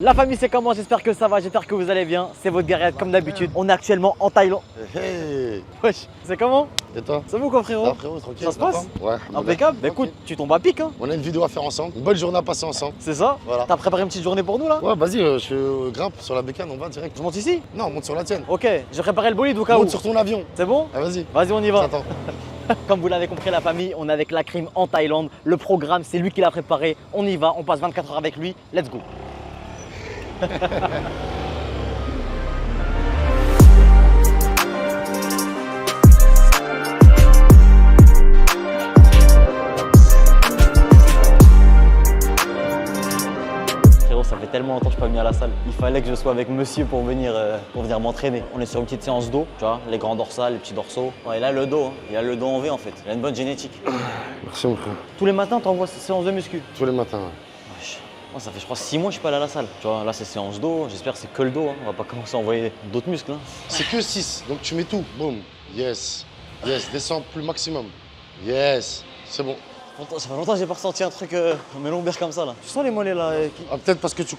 La famille, c'est comment? J'espère que ça va, j'espère que vous allez bien. C'est votre guerrier comme d'habitude. On est actuellement en Thaïlande. Hey. Wesh, c'est comment? Et toi? Ça va ou quoi, frérot? Ah, frérot, tranquille. Ça se passe? Ouais. Impeccable. Bah écoute, tu tombes à pic, hein? On a une vidéo à faire ensemble. Une bonne journée à passer ensemble. C'est ça? Voilà. T'as préparé une petite journée pour nous là? Ouais, vas-y, je grimpe sur la bécane, on va direct. Je monte ici? Non, monte sur la tienne. Ok, j'ai préparé le bolide au cas où. Monte sur ton avion. C'est bon? Ah, vas-y. Vas-y, on y va. Attends. Comme vous l'avez compris, la famille, on est avec la crime en Thaïlande. Le programme, c'est lui qui l'a préparé. On y va, on passe 24 heures avec lui. Let's go. Frérot, ça fait tellement longtemps que je suis pas venu à la salle. Il fallait que je sois avec monsieur pour venir m'entraîner. On est sur une petite séance dos, tu vois, les grands dorsales, les petits dorsaux. Ouais, il a le dos, hein. Il a le dos en V en fait. Il a une bonne génétique. Merci, mon frère. Tous les matins, t'envoies ces séances de muscu. Tous les matins, ouais. Wesh. Moi, ça fait je crois 6 mois que je suis pas allé à la salle. Tu vois, là c'est séance dos, j'espère que c'est que le dos. Hein. On va pas commencer à envoyer d'autres muscles. Hein. C'est que 6, donc tu mets tout. Boum. Yes. Yes, descends plus maximum. Yes. C'est bon. Ça fait longtemps que j'ai pas ressenti un truc, mes lombaires comme ça là. Tu sens les mollets là Ah, peut-être parce que tu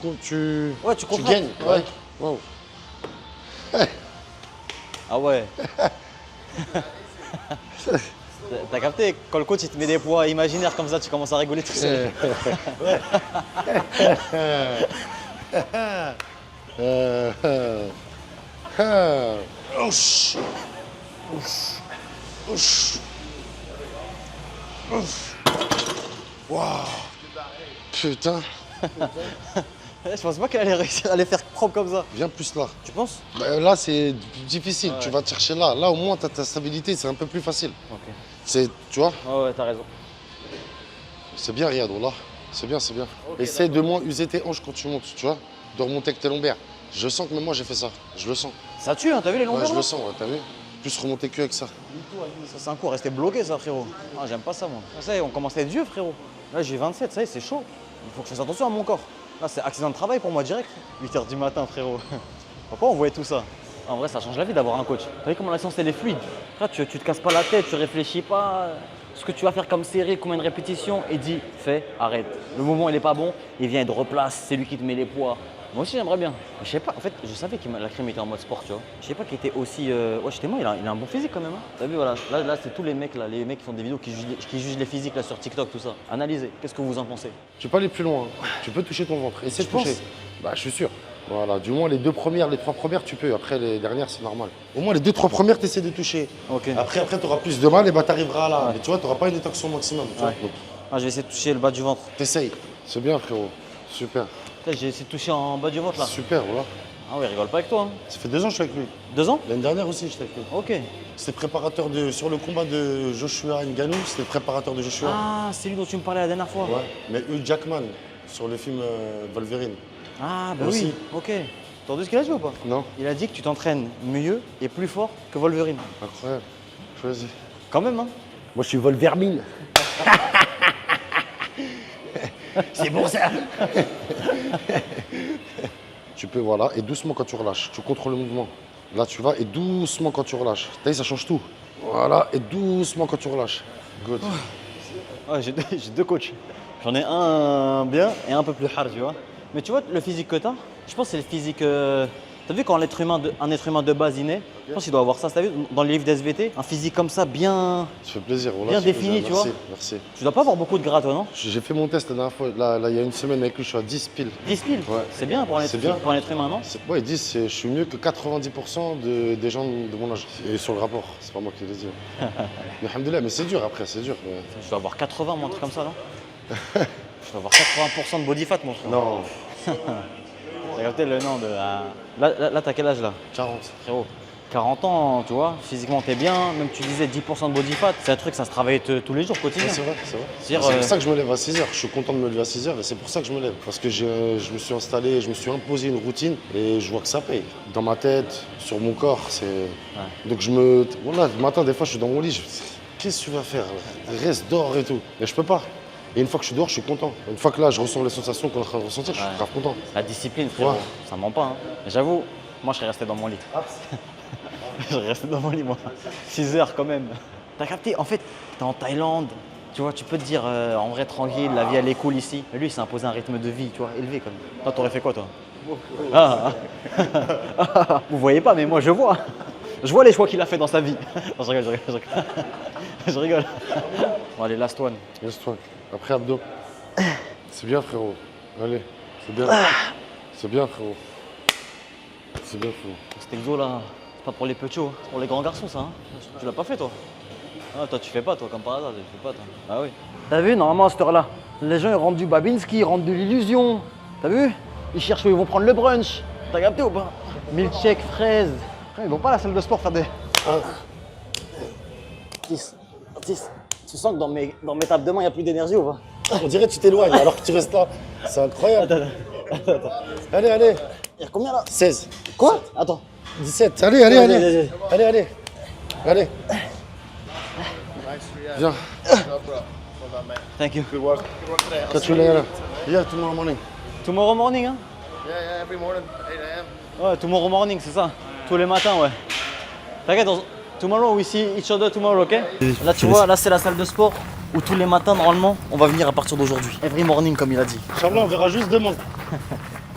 Ouais, tu contractes. gagnes. Ouais. Wow. Ah ouais. T'as capté, quand le coach il te met des poids imaginaires comme ça, tu commences à rigoler tout seul. Ouch. Ouf. Ouf. Ouf. Waouh. Putain. Je pense pas qu'elle allait réussir à les faire propre comme ça. Viens plus là. Tu penses? Bah, là, c'est difficile. Ouais. Tu vas te chercher là. Là, au moins, tu as ta stabilité. C'est un peu plus facile. Ok. Tu vois, Ouais, t'as raison. c'est bien, Riyad. Là. C'est bien, c'est bien. Ok, Essaie de moins user tes hanches quand tu montes. Tu vois, de remonter avec tes lombaires. Je sens que même moi, j'ai fait ça. Je le sens. Ça tue, hein, t'as vu les Ouais, longueurs je là? le sens. Ouais, t'as vu? Plus remonter que avec ça. Ça c'est un coup, rester bloqué ça frérot. Ah, j'aime pas ça moi. Ça y est, on commence à être vieux frérot. Là j'ai 27, ça y est, c'est chaud. Il faut que je fasse attention à mon corps. Là c'est accident de travail pour moi direct. 8 h du matin frérot. Pourquoi on voyait tout ça? En vrai ça change la vie d'avoir un coach. T'as vu comment la séance elle est fluide? Là tu te casses pas la tête, tu réfléchis pas. Ce que tu vas faire comme série, combien de répétitions, et dis, fais, arrête. Le moment il est pas bon, il vient, il te replace, c'est lui qui te met les poids. Moi aussi j'aimerais bien. Mais je sais pas, en fait je savais que la crème était en mode sport, tu vois. Je sais pas qu'il était aussi. Ouais, j'étais moi, il a un bon physique quand même. Hein. T'as vu, voilà. Là c'est tous les mecs là, les mecs qui font des vidéos qui jugent les physiques là sur TikTok, tout ça. Analysez, qu'est-ce que vous en pensez? Tu peux aller plus loin. Hein. Tu peux toucher ton ventre. Essaie de Tu penses? toucher. Bah, je suis sûr. Voilà, du moins les 2 premières, les 3 premières, tu peux. Après, les dernières, c'est normal. Au moins, les 2-3 premières, tu essaies de toucher. Ok. Après tu auras plus de mal et bah, tu arriveras là. Ouais. Mais tu vois, tu n'auras pas une détection maximum. Tu vois. Ouais. Ah, je vais essayer de toucher le bas du ventre. T'essayes. C'est bien, frérot. Super. J'ai essayé de toucher en bas du ventre là. Super, voilà. Ah ouais, rigole pas avec toi. Hein. Ça fait 2 ans que je suis avec lui. 2 ans? L'année dernière aussi, j'étais avec lui. Ok. C'était préparateur sur le combat de Joshua Ngannou, c'était préparateur de Joshua. Ah, c'est lui dont tu me parlais la dernière fois. Ouais. Mais Hugh Jackman, sur le film Wolverine. Ah, bah Aussi. oui. Ok. T'as entendu ce qu'il a dit ou pas? Non? Il a dit que tu t'entraînes mieux et plus fort que Wolverine. Incroyable. Choisis. Quand même, hein? Moi, je suis Wolverine. C'est bon ça. Tu peux, voilà, et doucement quand tu relâches. Tu contrôles le mouvement. Là, tu vas, et doucement quand tu relâches. T'as vu, ça change tout. Voilà, et doucement quand tu relâches. Good. Ouais, j'ai 2 coachs. J'en ai un bien et un peu plus hard, tu vois. Mais tu vois, le physique que t'as, je pense que c'est le physique. T'as vu quand un être humain de base il naît, je pense qu'il doit avoir ça. T'as vu dans les livres d'SVT, un physique comme ça, bien. Ça fait plaisir. Voilà, Bien ça fait défini, plaisir. tu vois. Merci, merci. Tu dois pas avoir beaucoup de gras, toi, non? J'ai fait mon test la dernière fois, là, il y a une semaine avec lui, je suis à 10 piles. 10 piles. Ouais. C'est bien pour un être, C'est bien. pour un être humain, non? Ouais, ils disent je suis mieux que 90% des gens de mon âge. Et sur le rapport, c'est pas moi qui le dis. Mais alhamdoulilah, mais c'est dur après, c'est dur. Mais... Je dois avoir 80, moi, un truc comme ça, non? Je dois avoir 80% de body fat, mon frère. Non, T'as capté le nom de. Là t'as quel âge là? 40. Frérot, 40 ans, tu vois, physiquement t'es bien, même tu disais 10% de body fat, c'est un truc, ça se travaille tous les jours, quotidien. Ouais, c'est vrai, c'est vrai. C'est-à-dire, C'est pour ça que je me lève à 6h. Je suis content de me lever à 6h et c'est pour ça que je me lève. Parce que je me suis installé, je me suis imposé une routine et je vois que ça paye. Dans ma tête, sur mon corps, c'est. Ouais. Donc Voilà, le matin, des fois, je suis dans mon lit, qu'est-ce que tu vas faire là? Reste, dors et tout. Mais je peux pas. Et une fois que je suis dehors, je suis content. Une fois que là, je ressens les sensations qu'on est en train de ressentir, je suis grave content. La discipline, frérot, Ouais. ça ment pas. Hein. Mais j'avoue, moi je serais resté dans mon lit. Je serais resté dans mon lit, moi. 6 heures quand même. T'as capté? En fait, t'es en Thaïlande. Tu vois, tu peux te dire, en vrai, tranquille, la vie elle est cool ici. Mais lui, il s'est imposé un rythme de vie, tu vois, élevé quand même. Toi, t'aurais fait quoi, toi? Ah. Vous voyez pas, mais moi je vois. Je vois les choix qu'il a fait dans sa vie. Non, je rigole. Je rigole. Bon, allez, last one. Laisse-toi. Après abdos. C'est bien, frérot. Allez, c'est bien. C'est bien, frérot. C'est bien, frérot. Cet exo là, c'est pas pour les petits, c'est pour les grands garçons ça. Hein. Tu l'as pas fait toi? Ah, toi tu fais pas, toi, comme par hasard, tu fais pas toi. Ah oui. T'as vu, normalement à cette heure-là, les gens ils rentrent du Babinski, ils rentrent de l'illusion. T'as vu? Ils cherchent où ils vont prendre le brunch. T'as capté ou pas? Milkshake, fraises. Ils vont pas à la salle de sport faire des. 10. Tu sens que dans mes tables de main, il n'y a plus d'énergie ou pas? On dirait que tu t'éloignes alors que tu restes là. C'est incroyable. Attends. Allez. Il y a combien là? 16. Quoi? Attends. 17. Allez. Allez. Viens. Thank you. Good work today. Catch you later. Yeah, tomorrow morning. Tomorrow morning, hein? Yeah, every morning, 8 a.m. Ouais, tomorrow morning, c'est ça. Tous les matins, ouais. T'inquiète, tomorrow we see each other tomorrow, ok? Là, tu vois, là, c'est la salle de sport où tous les matins, normalement, on va venir à partir d'aujourd'hui. Every morning, comme il a dit. Inch'Allah, on verra juste demain.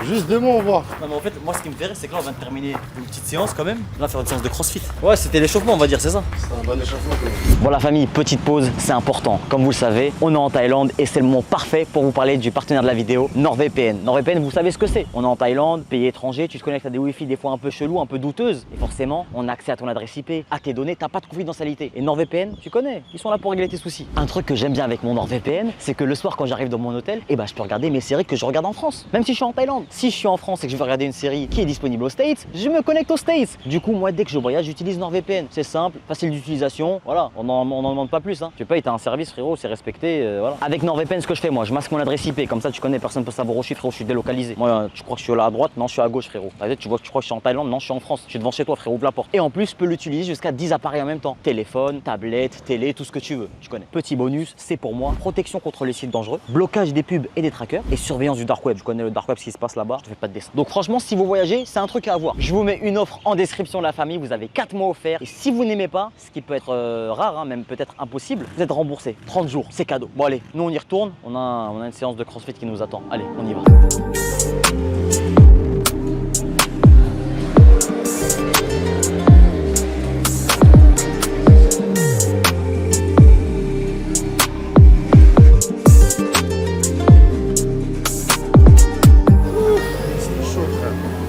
Juste demain, on voit. Non, mais en fait, moi, ce qui me fait rire, c'est que là, on vient de terminer une petite séance quand même. Là, on va faire une séance de crossfit. Ouais, c'était l'échauffement, on va dire, c'est ça. C'est un bon échauffement. Bon la famille, petite pause, c'est important. Comme vous le savez, on est en Thaïlande et c'est le moment parfait pour vous parler du partenaire de la vidéo, NordVPN. NordVPN, vous savez ce que c'est. On est en Thaïlande, pays étranger, tu te connectes à des Wi-Fi des fois un peu chelous, un peu douteuses. Et forcément, on a accès à ton adresse IP, à tes données, t'as pas de confidentialité. Et NordVPN, tu connais, ils sont là pour régler tes soucis. Un truc que j'aime bien avec mon NordVPN, c'est que le soir quand j'arrive dans mon hôtel, je peux regarder mes séries que je regarde en France. Même si je suis en Thaïlande. Si je suis en France et que je veux regarder une série qui est disponible aux States, je me connecte aux States. Du coup, moi, dès que je voyage, j'utilise NordVPN. C'est simple, facile d'utilisation, voilà, on n'en demande pas plus. Hein. Tu payes, t'as un service, frérot, c'est respecté, voilà. Avec NordVPN, ce que je fais, moi, je masque mon adresse IP, comme ça, tu connais, personne ne peut savoir où je suis, frérot, je suis délocalisé. Moi, tu crois que je suis là à droite? Non, je suis à gauche, frérot. Tu crois que je suis en Thaïlande? Non, je suis en France. Je suis devant chez toi, frérot, ouvre la porte. Et en plus, je peux l'utiliser jusqu'à 10 appareils en même temps. Téléphone, tablette, télé, tout ce que tu veux. Tu connais. Petit bonus, c'est pour moi, protection contre les sites dangereux, blocage des pubs et des trackers et surveillance du dark web. Je connais le dark web, ce qui se passe là-bas, je te fais pas de dessin. Donc franchement, si vous voyagez, c'est un truc à avoir. Je vous mets une offre en description de la famille, vous avez 4 mois offerts. Et si vous n'aimez pas, ce qui peut être rare, hein, même peut-être impossible, vous êtes remboursé. 30 jours, c'est cadeau. Bon allez, nous on y retourne, on a une séance de crossfit qui nous attend. Allez, on y va.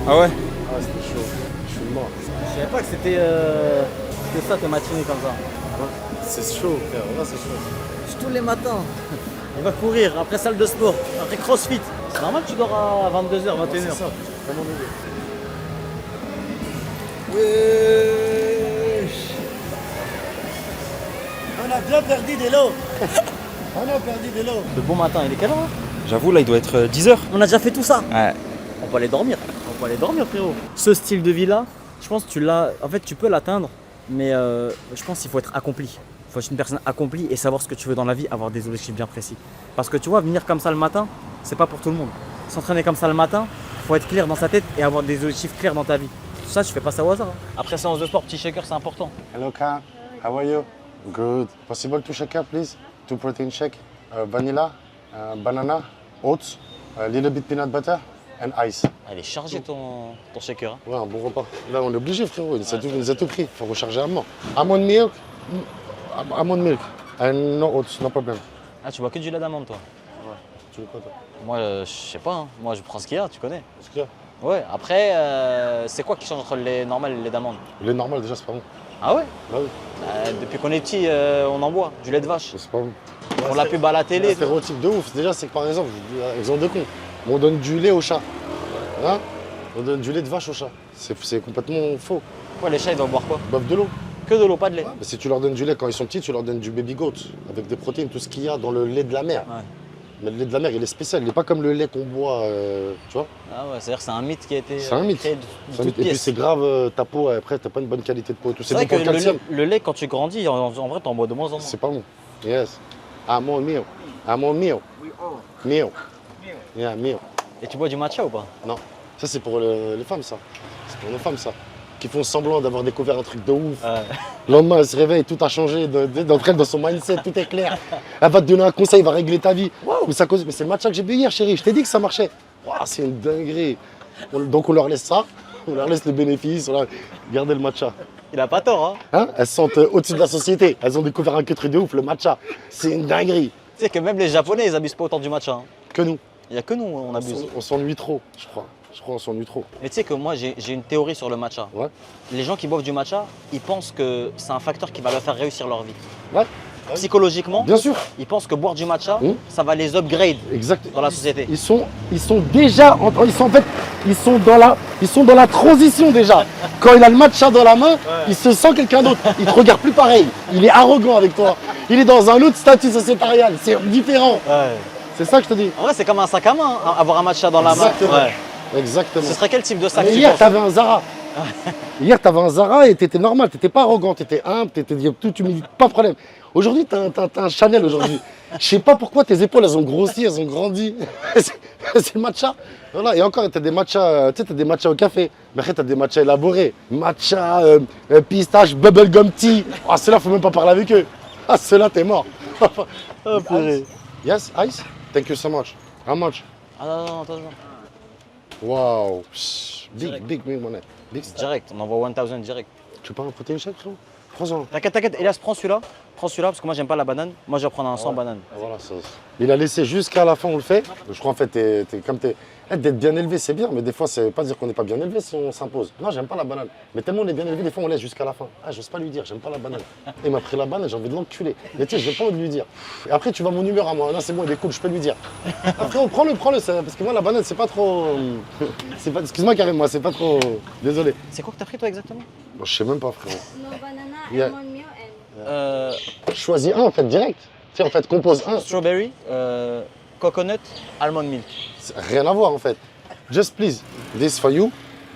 Ah ouais? Ah, c'était chaud. Je suis mort. Je savais pas que c'était ça tes matinées comme ça. C'est chaud, frère. Là, c'est chaud. Tous les matins. Il va courir, après salle de sport, après crossfit. C'est normal que tu dors à 22h, 21h. C'est ça. Comment on est? Wesh. On a bien perdu de l'eau. On a perdu de l'eau. Le bon matin, il est quelle heure? J'avoue, là, il doit être 10h. On a déjà fait tout ça. Ouais. On peut aller dormir. On peut aller dormir, frérot. Ce style de vie là, je pense que tu l'as. En fait, tu peux l'atteindre, mais je pense qu'il faut être accompli. Il faut être une personne accomplie et savoir ce que tu veux dans la vie, avoir des objectifs bien précis. Parce que tu vois, venir comme ça le matin, c'est pas pour tout le monde. S'entraîner comme ça le matin, il faut être clair dans sa tête et avoir des objectifs clairs dans ta vie. Tout ça, tu fais pas ça au hasard. Hein. Après séance de sport, petit shaker, c'est important. Hello, Khan. How are you? Good. Possible to shake up, please? 2 protein shake. Vanilla, banana, oats, a little bit peanut butter and ice. Elle est chargée ton shaker. Hein. Ouais, un bon repas. Là, on est obligé, frérot. Il nous a tout pris. Faut recharger à mort. Almond milk. Almond milk. And no oats, no problem. Ah, tu bois que du lait d'amande, toi? Ouais. Tu veux quoi, toi? Moi, je sais pas. Hein. Moi, je prends ce qu'il y a, tu connais. Est-ce qu'il y a? Ouais, après, c'est quoi qui change entre le lait normal et le lait d'amande? Le lait normal, déjà, c'est pas bon. Ah ouais? Bah oui. Depuis qu'on est petit, on en boit, du lait de vache. C'est pas bon. On l'a pub à la télé. C'est un stéréotype de ouf. Déjà, c'est que par exemple, exemple de con. On donne du lait au chat. Hein? On donne du lait de vache au chat. C'est complètement faux. Ouais, les chats, ils doivent boire quoi? Ils boivent de l'eau. Que de l'eau, pas de lait. Mais si tu leur donnes du lait quand ils sont petits, tu leur donnes du baby goat avec des protéines, tout ce qu'il y a dans le lait de la mer. Ouais. Mais le lait de la mer, il est spécial. Il n'est pas comme le lait qu'on boit, tu vois. Ah ouais, c'est-à-dire que c'est un mythe qui a été C'est un mythe. créé de C'est un mythe. toutes Et puis pièces. c'est grave, ta peau, après, t'as pas une bonne qualité de peau et tout. C'est bon vrai que pour le calcium. le lait, quand tu grandis, en vrai, t'en bois de moins en moins. C'est pas bon. Yes. Almond milk. Almond milk. Milk. Yeah, milk. Et tu bois du matcha ou pas? Non. Ça, c'est pour les femmes, ça. C'est pour nos femmes, ça. Qui font semblant d'avoir découvert un truc de ouf. Le lendemain, elle se réveille, tout a changé. D'entre elles, dans son mindset, tout est clair. Elle va te donner un conseil, va régler ta vie. Mais c'est le matcha que j'ai bu hier, chérie. Je t'ai dit que ça marchait. Wow, c'est une dinguerie. Donc on leur laisse ça, on leur laisse le bénéfice, on leur... Regardez le matcha. Il a pas tort, hein. Hein, elles se sentent au-dessus de la société. Elles ont découvert un truc de ouf, le matcha. C'est une dinguerie. Tu sais que même les Japonais, ils abusent pas autant du matcha. Hein. Que nous. Il y a que nous, on abuse. On s'ennuie trop, je crois. Je crois qu'on s'ennuie trop. Mais tu sais que moi, j'ai une théorie sur le matcha. Ouais. Les gens qui boivent du matcha, ils pensent que c'est un facteur qui va leur faire réussir leur vie. Ouais. Psychologiquement, Bien sûr. ils pensent que boire du matcha, ça va les upgrade Exact. dans la société. Ils sont déjà, ils sont dans la transition déjà. Quand il a le matcha dans la main, il se sent quelqu'un d'autre. Il te regarde plus pareil. Il est arrogant avec toi. Il est dans un autre statut sociétarial. C'est différent. Ouais. C'est ça que je te dis. En vrai, c'est comme un sac à main, hein, avoir un matcha dans la main. Exactement. Ouais. Exactement. Ce serait quel type de sac Mais tu hier, penses? tu avais un Zara. Hier, tu avais un Zara et tu étais normal. Tu n'étais pas arrogant. Tu étais humble. Tu étais tout humilité. Pas de problème. Aujourd'hui, tu as un Chanel aujourd'hui. Je sais pas pourquoi tes épaules, elles ont grossi, elles ont grandi. C'est le matcha. Voilà. Et encore, tu as des matchas, tu sais, t'as des matchas au café. Mais après, tu as des matchas élaborés. Matcha, pistache, bubblegum tea. Ah, ceux-là, faut même pas parler avec eux. Ah, ceux-là, t'es mort. Oh, purée. Yes, ice? Thank you so much. How much? Ah non, non, attends. Wow. Big money. Big stuff. Direct, on envoie 1000 direct. Tu veux pas un protéine shake, frérot? Prends-en. T'inquiète, Elias, prends celui-là. Prends celui-là parce que moi, j'aime pas la banane. Moi, je vais prendre un sans banane. Voilà, ça. Il a laissé jusqu'à la fin, on le fait. Je crois en fait, d'être bien élevé, c'est bien, mais des fois, c'est pas dire qu'on n'est pas bien élevé si on s'impose. Non, j'aime pas la banane. Mais tellement on est bien élevé, des fois, on laisse jusqu'à la fin. Ah, j'ose pas lui dire, j'aime pas la banane. Il m'a pris la banane, j'ai envie de l'enculer. Mais tu sais, j'ai pas envie de lui dire. Et après, tu vois mon humeur à moi. Là, c'est bon, il est cool, je peux lui dire. Après, prends-le, parce que moi, la banane, c'est pas trop. Excuse-moi, Karim, moi, c'est pas trop. Désolé. C'est quoi que t'as pris, toi, exactement? Bon, je sais même pas, frérot. No banana, Yeah. almond milk and Choisis un, en fait, direct. Tu sais, en fait, compose un. Strawberry, coconut, almond milk. Rien à voir en fait. Just please, this for you.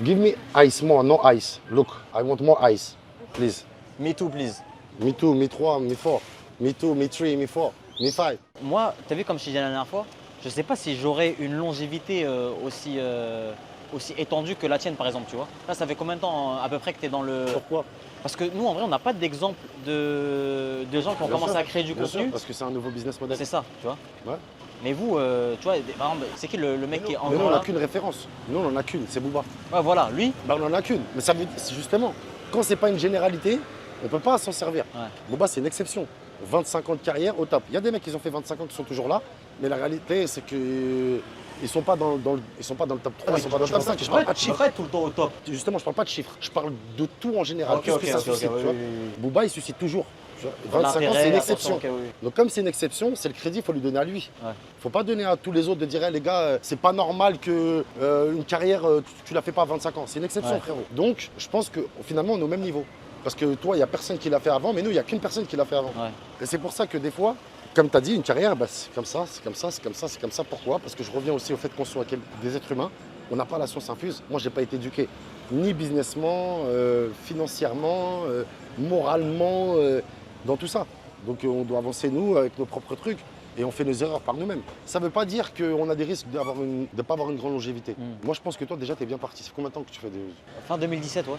Give me ice more, no ice. Look, I want more ice. Please. Me too, please. Me two, me 3, me 4. Me 2, me 3, me 4, me 5. Moi, t'as vu comme je t'ai dit la dernière fois, je sais pas si j'aurais une longévité aussi étendue que la tienne, par exemple, tu vois. Là, ça fait combien de temps à peu près que t'es dans le... Pourquoi? Parce que nous, en vrai, on n'a pas d'exemple de gens qui ont commencé à créer du Bien sûr, contenu. parce que c'est un nouveau business model. C'est ça, tu vois. Ouais. Mais vous, tu vois, par exemple, c'est qui le mec qui est Mais nous, encore on là? n'a qu'une référence. Nous, on en a qu'une, c'est Booba. Ouais, voilà, lui. Bah, on en a qu'une. Mais ça veut dire, c'est justement, quand c'est pas une généralité, on peut pas s'en servir. Ouais. Booba, c'est une exception. 25 ans de carrière au top. Il y a des mecs qui ont fait 25 ans qui sont toujours là, mais la réalité, c'est que ils sont pas dans le top 3, ils sont pas dans le top 5. Je parle pas de chiffres. être tout le temps au top. Justement, je parle pas de chiffres. Je parle de tout en général. Ok, Qu'est-ce ok, que ça ok, suscite, ok, tu vois. oui, oui, oui. Booba, il suscite toujours. Tu vois. 25 ans, L'intérêt, c'est une attention, exception. ok, oui. Donc comme c'est une exception, c'est le crédit, il faut lui donner à lui. Ouais. Faut pas donner à tous les autres de dire, hey, les gars, c'est pas normal que une carrière, tu la fais pas à 25 ans. C'est une exception, Ouais. frérot. Donc, je pense que finalement, on est au même niveau. Parce que toi, il n'y a personne qui l'a fait avant, mais nous, il n'y a qu'une personne qui l'a fait avant. Ouais. Et c'est pour ça que des fois, comme tu as dit, une carrière, bah, c'est comme ça, c'est comme ça, c'est comme ça, c'est comme ça. Pourquoi? Parce que je reviens aussi au fait qu'on soit des êtres humains. On n'a pas la science infuse. Moi, j'ai pas été éduqué ni businessment, financièrement, moralement, dans tout ça. Donc on doit avancer, nous, avec nos propres trucs. Et on fait nos erreurs par nous-mêmes. Ça ne veut pas dire qu'on a des risques de ne pas avoir une grande longévité. Moi, je pense que toi, déjà, tu es bien parti. Ça fait combien de temps que tu fais des... Fin 2017, ouais.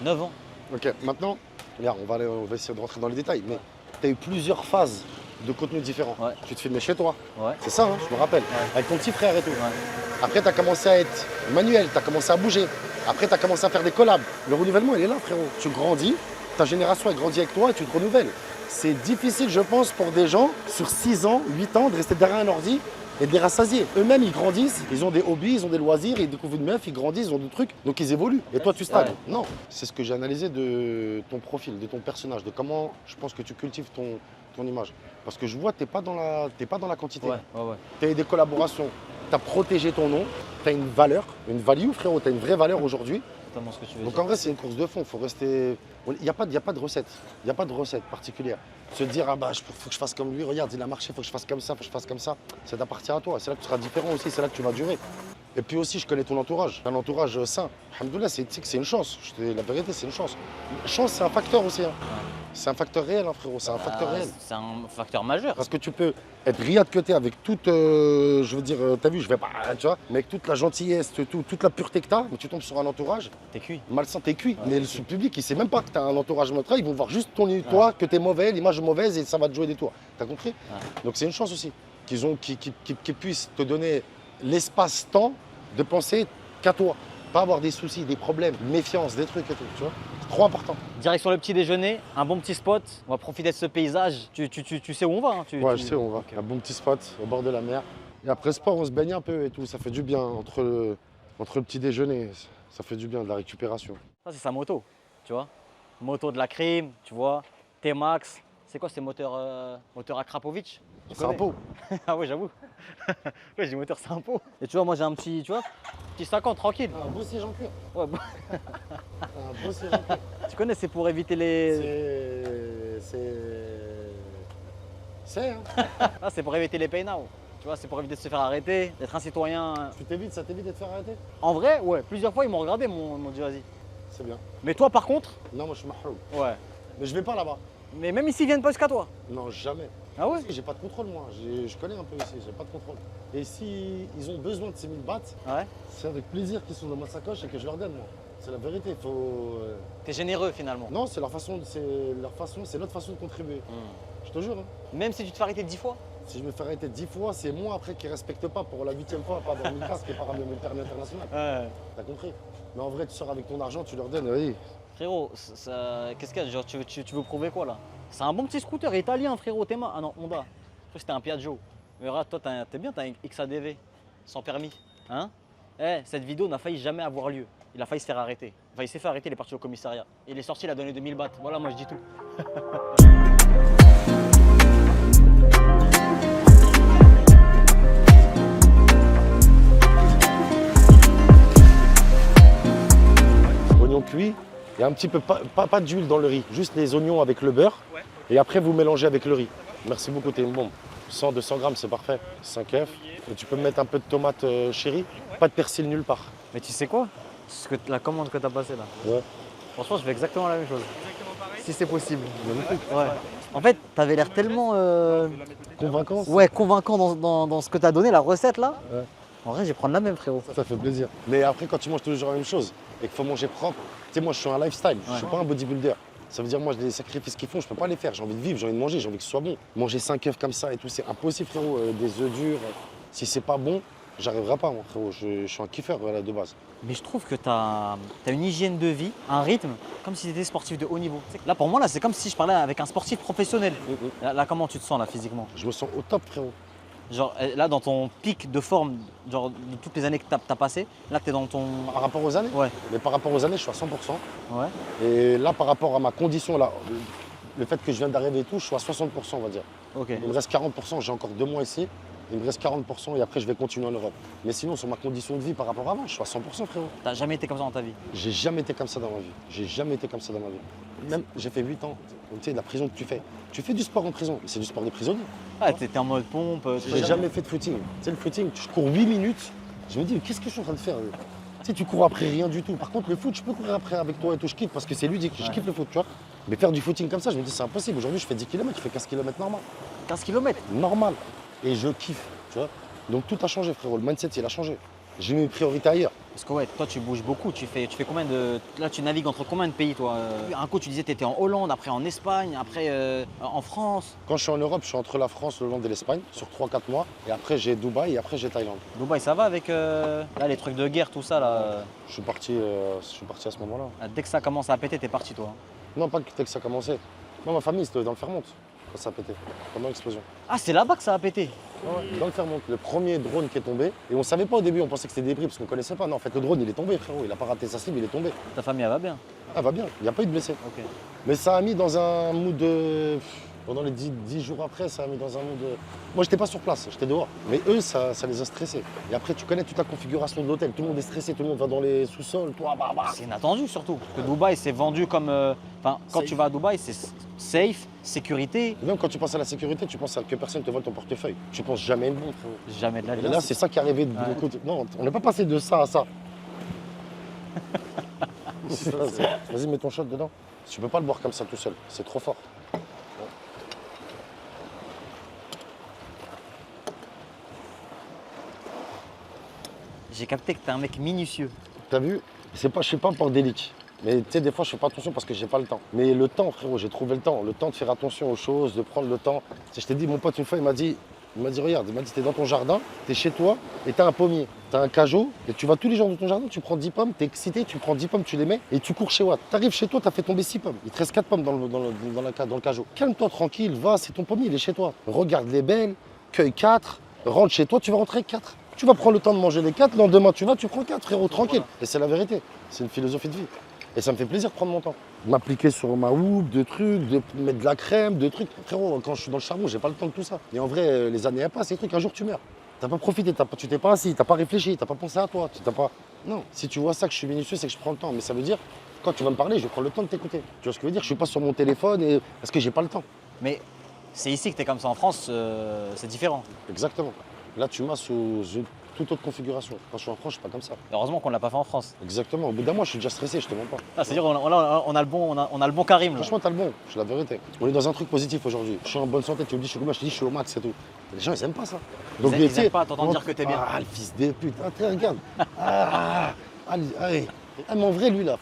9 ans. Ok, maintenant, regarde, on va essayer de rentrer dans les détails. Mais tu as eu plusieurs phases de contenu différents. Ouais. Tu te filmais chez toi. Ouais. C'est ça, hein, je me rappelle. Avec ton petit frère et tout. Ouais. Après, tu as commencé à être manuel, tu as commencé à bouger. Après, tu as commencé à faire des collabs. Le renouvellement, il est là, frérot. Tu grandis, ta génération, elle grandit avec toi et tu te renouvelles. C'est difficile, je pense, pour des gens, sur 6 ans, 8 ans, de rester derrière un ordi et de les rassasier. Eux-mêmes, ils grandissent, ils ont des hobbies, ils ont des loisirs, ils découvrent une meuf, ils grandissent, ils ont des trucs, donc ils évoluent. Et toi, tu stagnes. Ouais. Non, c'est ce que j'ai analysé de ton profil, de ton personnage, de comment je pense que tu cultives ton image. Parce que je vois, t'es pas dans la quantité. Ouais, ouais, ouais. Tu as eu des collaborations, tu as protégé ton nom, tu as une valeur, une value, frérot, tu as une vraie valeur aujourd'hui. Totalement ce que tu veux Donc dire. en vrai, c'est une course de fond, il faut rester... Il n'y a pas de recette, il n'y a pas de recette particulière. Se dire, ah bah, faut que je fasse comme lui, regarde, il a marché, faut que je fasse comme ça, faut que je fasse comme ça. Ça t'appartient à toi, c'est là que tu seras différent aussi, c'est là que tu vas durer. Et puis aussi, je connais ton entourage, un entourage sain. Alhamdoulilah, c'est une chance, la vérité, c'est une chance. Chance, c'est un facteur aussi. Hein. C'est un facteur réel, hein, frérot, c'est un facteur réel. C'est un facteur majeur. Parce que tu peux être riad que t'es avec toute, je veux dire, t'as vu, je vais pas, tu vois, mais avec toute la gentillesse, toute la pureté que t'as, mais tu tombes sur un entourage, T'es cuit. malsain, t'es cuit. Mais le public, il sait même pas que t'as un entourage neutre, ils vont voir juste toi, que t'es mauvais, l'image mauvaise et ça va te jouer des tours. T'as compris? Donc c'est une chance aussi qu'ils puissent te donner l'espace-temps de penser qu'à toi. Pas avoir des soucis, des problèmes, méfiance, des trucs et tout, tu vois. C'est trop important. Direction le petit déjeuner, un bon petit spot. On va profiter de ce paysage. Tu sais où on va hein, Ouais, je sais où on va. Un bon petit spot au bord de la mer. Et après le sport, on se baigne un peu et tout. Ça fait du bien entre le petit déjeuner. Ça fait du bien, de la récupération. Ça, c'est sa moto, tu vois. Moto de la crime, tu vois. T-Max. C'est quoi ces moteurs Akrapovic? C'est un pot. Ah ouais, j'avoue. Ouais, j'ai moteur, c'est un pot. Et tu vois, moi j'ai un petit, tu vois, petit 50 tranquille. Un beau siège en cuir. Ouais, bon. Un beau siège en cuir. Tu connais, c'est pour éviter les. C'est, hein. Ah, c'est pour éviter les pay now. Tu vois, c'est pour éviter de se faire arrêter, d'être un citoyen. Ça t'évite d'être fait arrêter? En vrai, ouais, plusieurs fois ils m'ont regardé, m'ont dit vas-y. C'est bien. Mais toi par contre, Non, moi je suis mahroum. ouais. Mais je vais pas là-bas. Mais même ici, ils viennent pas jusqu'à toi. Non, jamais. Ah ouais? Ici, j'ai pas de contrôle, moi. Je connais un peu ici, j'ai pas de contrôle. Et si ils ont besoin de ces 1000 bahts, Ouais. c'est avec plaisir qu'ils sont dans ma sacoche et que je leur donne, moi. C'est la vérité. Faut. T'es généreux finalement. Non, c'est leur façon, c'est notre façon de contribuer. Je te jure. Hein. Même si tu te fais arrêter 10 fois. Si je me fais arrêter 10 fois, c'est moi après qui respecte pas pour la 8e fois, pas avoir 1000 casques et pas ramener mon permis international. Ouais. T'as compris? Mais en vrai, tu sors avec ton argent, tu leur donnes, oui. Frérot, qu'est-ce qu'il y a? Genre, tu veux prouver quoi là? C'est un bon petit scooter italien, frérot. Ah non, Honda. Je crois que c'était un Piaggio. Mais regarde, toi, t'es bien, t'as un XADV. Sans permis. Hein? Eh, cette vidéo n'a failli jamais avoir lieu. Il a failli se faire arrêter. Enfin, il s'est fait arrêter, il est parti au commissariat. Il est sorti, il a donné 2000 bahts. Voilà, moi je dis tout. Oignons cuits, et un petit peu, pas d'huile dans le riz, juste les oignons avec le beurre. Ouais. Et après, vous mélangez avec le riz. Merci beaucoup, t'es une bombe. 200 grammes, c'est parfait. 5 œufs. Et tu peux me mettre un peu de tomate chérie. Pas de persil nulle part. Mais tu sais quoi? La commande que t'as passée là. Ouais. Franchement, je fais exactement la même chose. Exactement pareil. Si c'est possible. Ouais. En fait, t'avais l'air tellement Convaincant. ouais, convaincant dans ce que t'as donné, la recette là. Ouais. En vrai, je vais prendre la même, frérot. Ça fait plaisir. Mais après, quand tu manges toujours la même chose et qu'il faut manger propre, tu sais, moi, je suis un lifestyle. Je suis pas un bodybuilder. Ça veut dire, moi, les sacrifices qu'ils font, je peux pas les faire. J'ai envie de vivre, j'ai envie de manger, j'ai envie que ce soit bon. Manger 5 œufs comme ça et tout, c'est impossible, frérot. Des œufs durs, si c'est pas bon, j'arriverai pas, moi, frérot. Je suis un kiffeur voilà, de base. Mais je trouve que t'as une hygiène de vie, un rythme, comme si t'étais sportif de haut niveau. Là, pour moi, là, c'est comme si je parlais avec un sportif professionnel. Là, comment tu te sens là physiquement? Je me sens au top, frérot. Genre là, dans ton pic de forme, genre de toutes les années que t'as passées, là, t'es dans ton. Par rapport aux années? Ouais. Mais par rapport aux années, je suis à 100%. Ouais. Et là, par rapport à ma condition, là, le fait que je viens d'arriver et tout, je suis à 60%, on va dire. Ok. Il me reste 40%, j'ai encore 2 mois ici. Il me reste 40% et après, je vais continuer en Europe. Mais sinon, sur ma condition de vie par rapport à avant, je suis à 100%, frérot. T'as jamais été comme ça dans ta vie? J'ai jamais été comme ça dans ma vie. J'ai jamais été comme ça dans ma vie. Même, j'ai fait 8 ans. Tu sais, la prison que tu fais du sport en prison. C'est du sport de prisonnier. Ah, t'étais en mode pompe. J'ai jamais fait de footing. Tu sais, le footing, je cours 8 minutes. Je me dis, mais qu'est-ce que je suis en train de faire? Tu sais, tu cours après rien du tout. Par contre, le foot, je peux courir après avec toi et tout. Je kiffe parce que c'est ludique. Je kiffe le foot, tu vois. Mais faire du footing comme ça, je me dis, c'est impossible. Aujourd'hui, je fais 10 km, je fais 15 km normal. 15 km? Normal. Et je kiffe, tu vois. Donc tout a changé, frérot. Le mindset, il a changé. J'ai mis mes priorités ailleurs. Parce que ouais, toi tu bouges beaucoup, tu fais combien de. Là tu navigues entre combien de pays toi? Un coup tu disais que tu étais en Hollande, après en Espagne, après en France. Quand je suis en Europe, je suis entre la France, l'Hollande et l'Espagne sur 3-4 mois. Et après j'ai Dubaï et après j'ai Thaïlande. Dubaï ça va avec là, les trucs de guerre, tout ça là? Je suis parti à ce moment-là. Ah, dès que ça commence à péter, t'es parti toi. Non, pas dès que ça a commencé. Moi, ma famille, c'était dans le Fairmont quand ça a pété, pendant l'explosion. Ah c'est là-bas que ça a pété? Ouais, dans le Fairmont, le premier drone qui est tombé. Et on savait pas au début, on pensait que c'était des débris parce qu'on connaissait pas. Non, en fait, le drone, il est tombé, frérot. Il a pas raté sa cible, il est tombé. Ta famille elle va bien? Ah, va bien, il n'y a pas eu de blessés. Ok. Mais ça a mis dans un mood de. Pendant les 10 jours après, ça a mis dans un mood de. Moi, j'étais pas sur place, j'étais dehors. Mais eux, ça les a stressés. Et après, tu connais toute la configuration de l'hôtel. Tout le monde est stressé, tout le monde va dans les sous-sols. Toi, bah. C'est inattendu surtout. Parce que Dubaï c'est vendu comme. Enfin, quand Safe. tu vas à Dubaï, c'est safe, sécurité. Et même quand tu penses à la sécurité, tu penses à que personne te vole ton portefeuille. Tu penses jamais une bombe, frérot. Jamais de la vie. Et là, c'est ça qui est arrivé de mon côté. Non, on n'est pas passé de ça à ça. Vas-y, mets ton shot dedans. Tu peux pas le boire comme ça tout seul, c'est trop fort. J'ai capté que t'es un mec minutieux. T'as vu? Je suis pas bordélique. Mais tu sais, des fois, je fais pas attention parce que j'ai pas le temps. Mais le temps, frérot, j'ai trouvé le temps. Le temps de faire attention aux choses, de prendre le temps. Je t'ai dit, mon pote, une fois, il m'a dit, Il m'a dit, regarde, il m'a dit, t'es dans ton jardin, t'es chez toi et t'as un pommier, t'as un cajot, et tu vas tous les jours dans ton jardin, tu prends 10 pommes, t'es excité, tu prends 10 pommes, tu les mets et tu cours chez Watt. T'arrives chez toi, t'as fait tomber 6 pommes. Il te reste 4 pommes dans le cajot. Calme-toi tranquille, va, c'est ton pommier, il est chez toi. Regarde les belles, cueille 4, rentre chez toi, tu vas rentrer avec 4. Tu vas prendre le temps de manger les 4, le lendemain tu vas, tu prends 4, frérot, tranquille. Et c'est la vérité, c'est une philosophie de vie. Et ça me fait plaisir de prendre mon temps. M'appliquer sur ma houppe, de trucs, de mettre de la crème, de trucs. Frérot, quand je suis dans le charbon, j'ai pas le temps de tout ça. Et en vrai, les années elles passent, ces trucs, un jour tu meurs. T'as pas profité, tu t'es pas assis, t'as pas réfléchi, t'as pas pensé à toi, t'as pas. Non, si tu vois ça que je suis minutieux, c'est que je prends le temps. Mais ça veut dire, quand tu vas me parler, je vais prendre le temps de t'écouter. Tu vois ce que je veux dire? Je suis pas sur mon téléphone parce que j'ai pas le temps. Mais c'est ici que tu es comme ça. En France, c'est différent. Exactement. Là, tu m'as sous une toute autre configuration. Quand je suis en France, je suis pas comme ça. Heureusement qu'on ne l'a pas fait en France. Exactement. Au bout d'un mois, je suis déjà stressé, je te mens pas. Ah, c'est-à-dire on a le bon Karim. Là. Franchement, t'as le bon, c'est la vérité. On est dans un truc positif aujourd'hui. Je suis en bonne santé, tu me dis je suis combien, je te dis je suis au max, c'est tout. Les gens, ils aiment pas ça. Donc, ils aiment pas t'entendre dire que t'es bien. Ah, le fils des putes, ah, tiens, regarde. Mais en vrai, lui, là,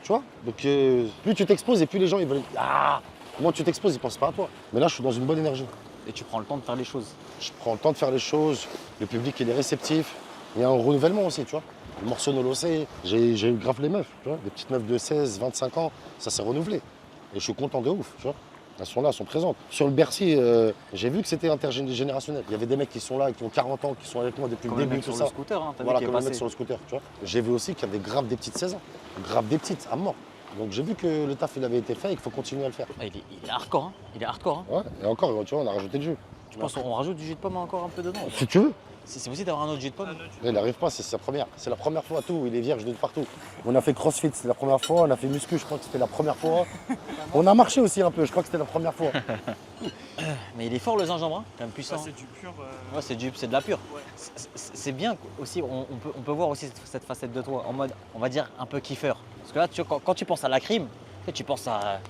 tu vois. Donc, plus tu t'exposes et plus les gens, ils veulent. Ah, moins tu t'exposes, ils pensent pas à toi. Mais là, je suis dans une bonne énergie. Et tu prends le temps de faire les choses. Je prends le temps de faire les choses. Le public, il est réceptif. Il y a un renouvellement aussi, tu vois. Le morceau Nolosé, j'ai eu grave les meufs, tu vois. Des petites meufs de 16, 25 ans, ça s'est renouvelé. Et je suis content de ouf, tu vois. Elles sont là, elles sont présentes. Sur le Bercy, j'ai vu que c'était intergénérationnel. Il y avait des mecs qui sont là, qui ont 40 ans, qui sont avec moi depuis Comme le le début, mec tout sur ça. le scooter, hein, Voilà, comme le mec sur le scooter, tu vois. J'ai vu aussi qu'il y avait grave des petites 16 ans. Grave des petites, à mort. Donc j'ai vu que le taf, il avait été fait et qu'il faut continuer à le faire. Ah, il est hardcore, hein. Il est hardcore. Hein. Ouais, et encore, tu vois, on a rajouté du jus. Tu penses qu'on rajoute du jus de pomme encore un peu dedans? Si tu veux. C'est possible d'avoir un autre jus de pomme? Il n'arrive pas, c'est sa première. C'est la première fois tout, il est vierge de partout. On a fait crossfit, c'était la première fois. On a fait muscu, je crois que c'était la première fois. On a marché aussi un peu, je crois que c'était la première fois. Mais il est fort le gingembre, hein, quand même puissant. C'est du pur. Ouais, c'est de la pure. C'est bien aussi, on peut voir aussi cette facette de toi, en mode, on va dire, un peu kiffeur. Parce que là, tu vois, quand tu penses à la crime, tu penses à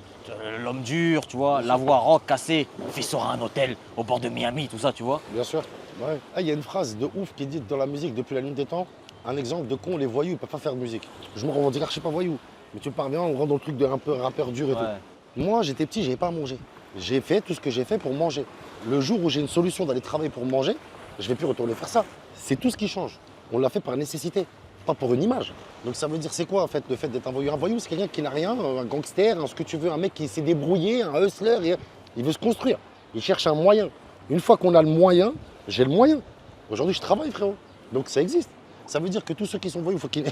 l'homme dur, tu vois, la voix rock cassée, fait sur un hôtel au bord de Miami, tout ça, tu vois. Bien sûr. Ouais. Ah, il y a une phrase de ouf qui dit dans la musique depuis la nuit des temps, un exemple de con, les voyous, ils ne peuvent pas faire de musique. Je me revendique, je suis pas voyou. Mais tu parviens, on rentre dans le truc de un peu rappeur dur et tout. Moi, j'étais petit, j'avais pas à manger. J'ai fait tout ce que j'ai fait pour manger. Le jour où j'ai une solution d'aller travailler pour manger, je vais plus retourner faire ça. C'est tout ce qui change. On l'a fait par nécessité, pas pour une image. Donc ça veut dire c'est quoi en fait le fait d'être un voyou? Un voyou, c'est quelqu'un qui n'a rien, un gangster, ce que tu veux, un mec qui s'est débrouillé, un hustler, il veut se construire. Il cherche un moyen. Une fois qu'on a le moyen, j'ai le moyen. Aujourd'hui, je travaille, frérot. Donc ça existe. Ça veut dire que tous ceux qui sont voyous, il faut qu'ils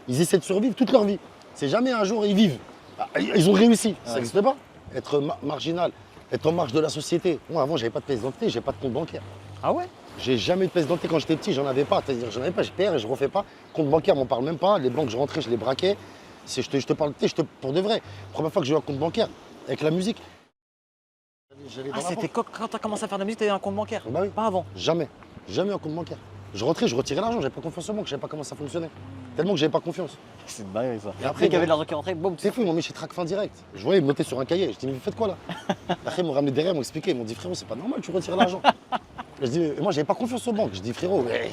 ils essaient de survivre toute leur vie. C'est jamais un jour ils vivent. Ils ont réussi. Ça n'existe pas. Être marginal, être en marge de la société. Moi, avant, j'avais pas de pièce d'identité, j'ai pas de compte bancaire. Ah ouais? J'ai jamais eu de pièce d'identité quand j'étais petit, j'en avais pas. C'est-à-dire, j'en avais pas, je perds et je refais pas. Compte bancaire, m'en parle même pas. Les banques, je rentrais, je les braquais. Je te parle, pour de vrai. Première fois que j'ai eu un compte bancaire avec la musique. Ah, c'était quand tu as commencé à faire de la musique, tu avais un compte bancaire? Bah oui. Pas avant? Jamais. Jamais un compte bancaire. Je rentrais, je retirais l'argent, j'avais pas confiance en moi, je savais pas comment ça fonctionnait. Tellement que j'avais pas confiance. C'est une dinguerie ça. Et Et après, après, qu'il y avait de l'argent qui rentrait, boum. C'est fou, ils m'ont mis chez Tracfin direct. Je voyais, ils me notaient sur un cahier. Je dis, mais vous faites quoi là? Après, ils m'ont ramené derrière, ils m'ont expliqué. Ils m'ont dit, frérot, c'est pas normal, tu retires l'argent. Je dis, moi, j'avais pas confiance aux banques. Je dis, frérot, mais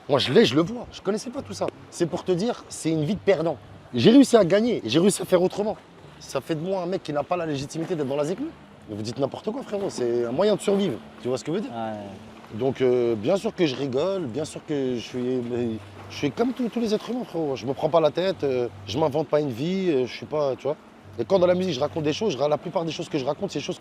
moi, je l'ai, je le vois. Je connaissais pas tout ça. C'est pour te dire, c'est une vie de perdant. J'ai réussi à gagner, j'ai réussi à faire autrement. Ça fait de moi un mec qui n'a pas la légitimité d'être dans la zéclue. Mais vous dites n'importe quoi, frérot. C'est un moyen de survivre. Tu vois ce que je veux dire? Ouais. Donc, bien sûr que je rigole, bien sûr que je suis comme tous les êtres humains, frérot. Je me prends pas la tête, je m'invente pas une vie, je suis pas, tu vois. Et quand dans la musique je raconte des choses, la plupart des choses que je raconte, c'est des choses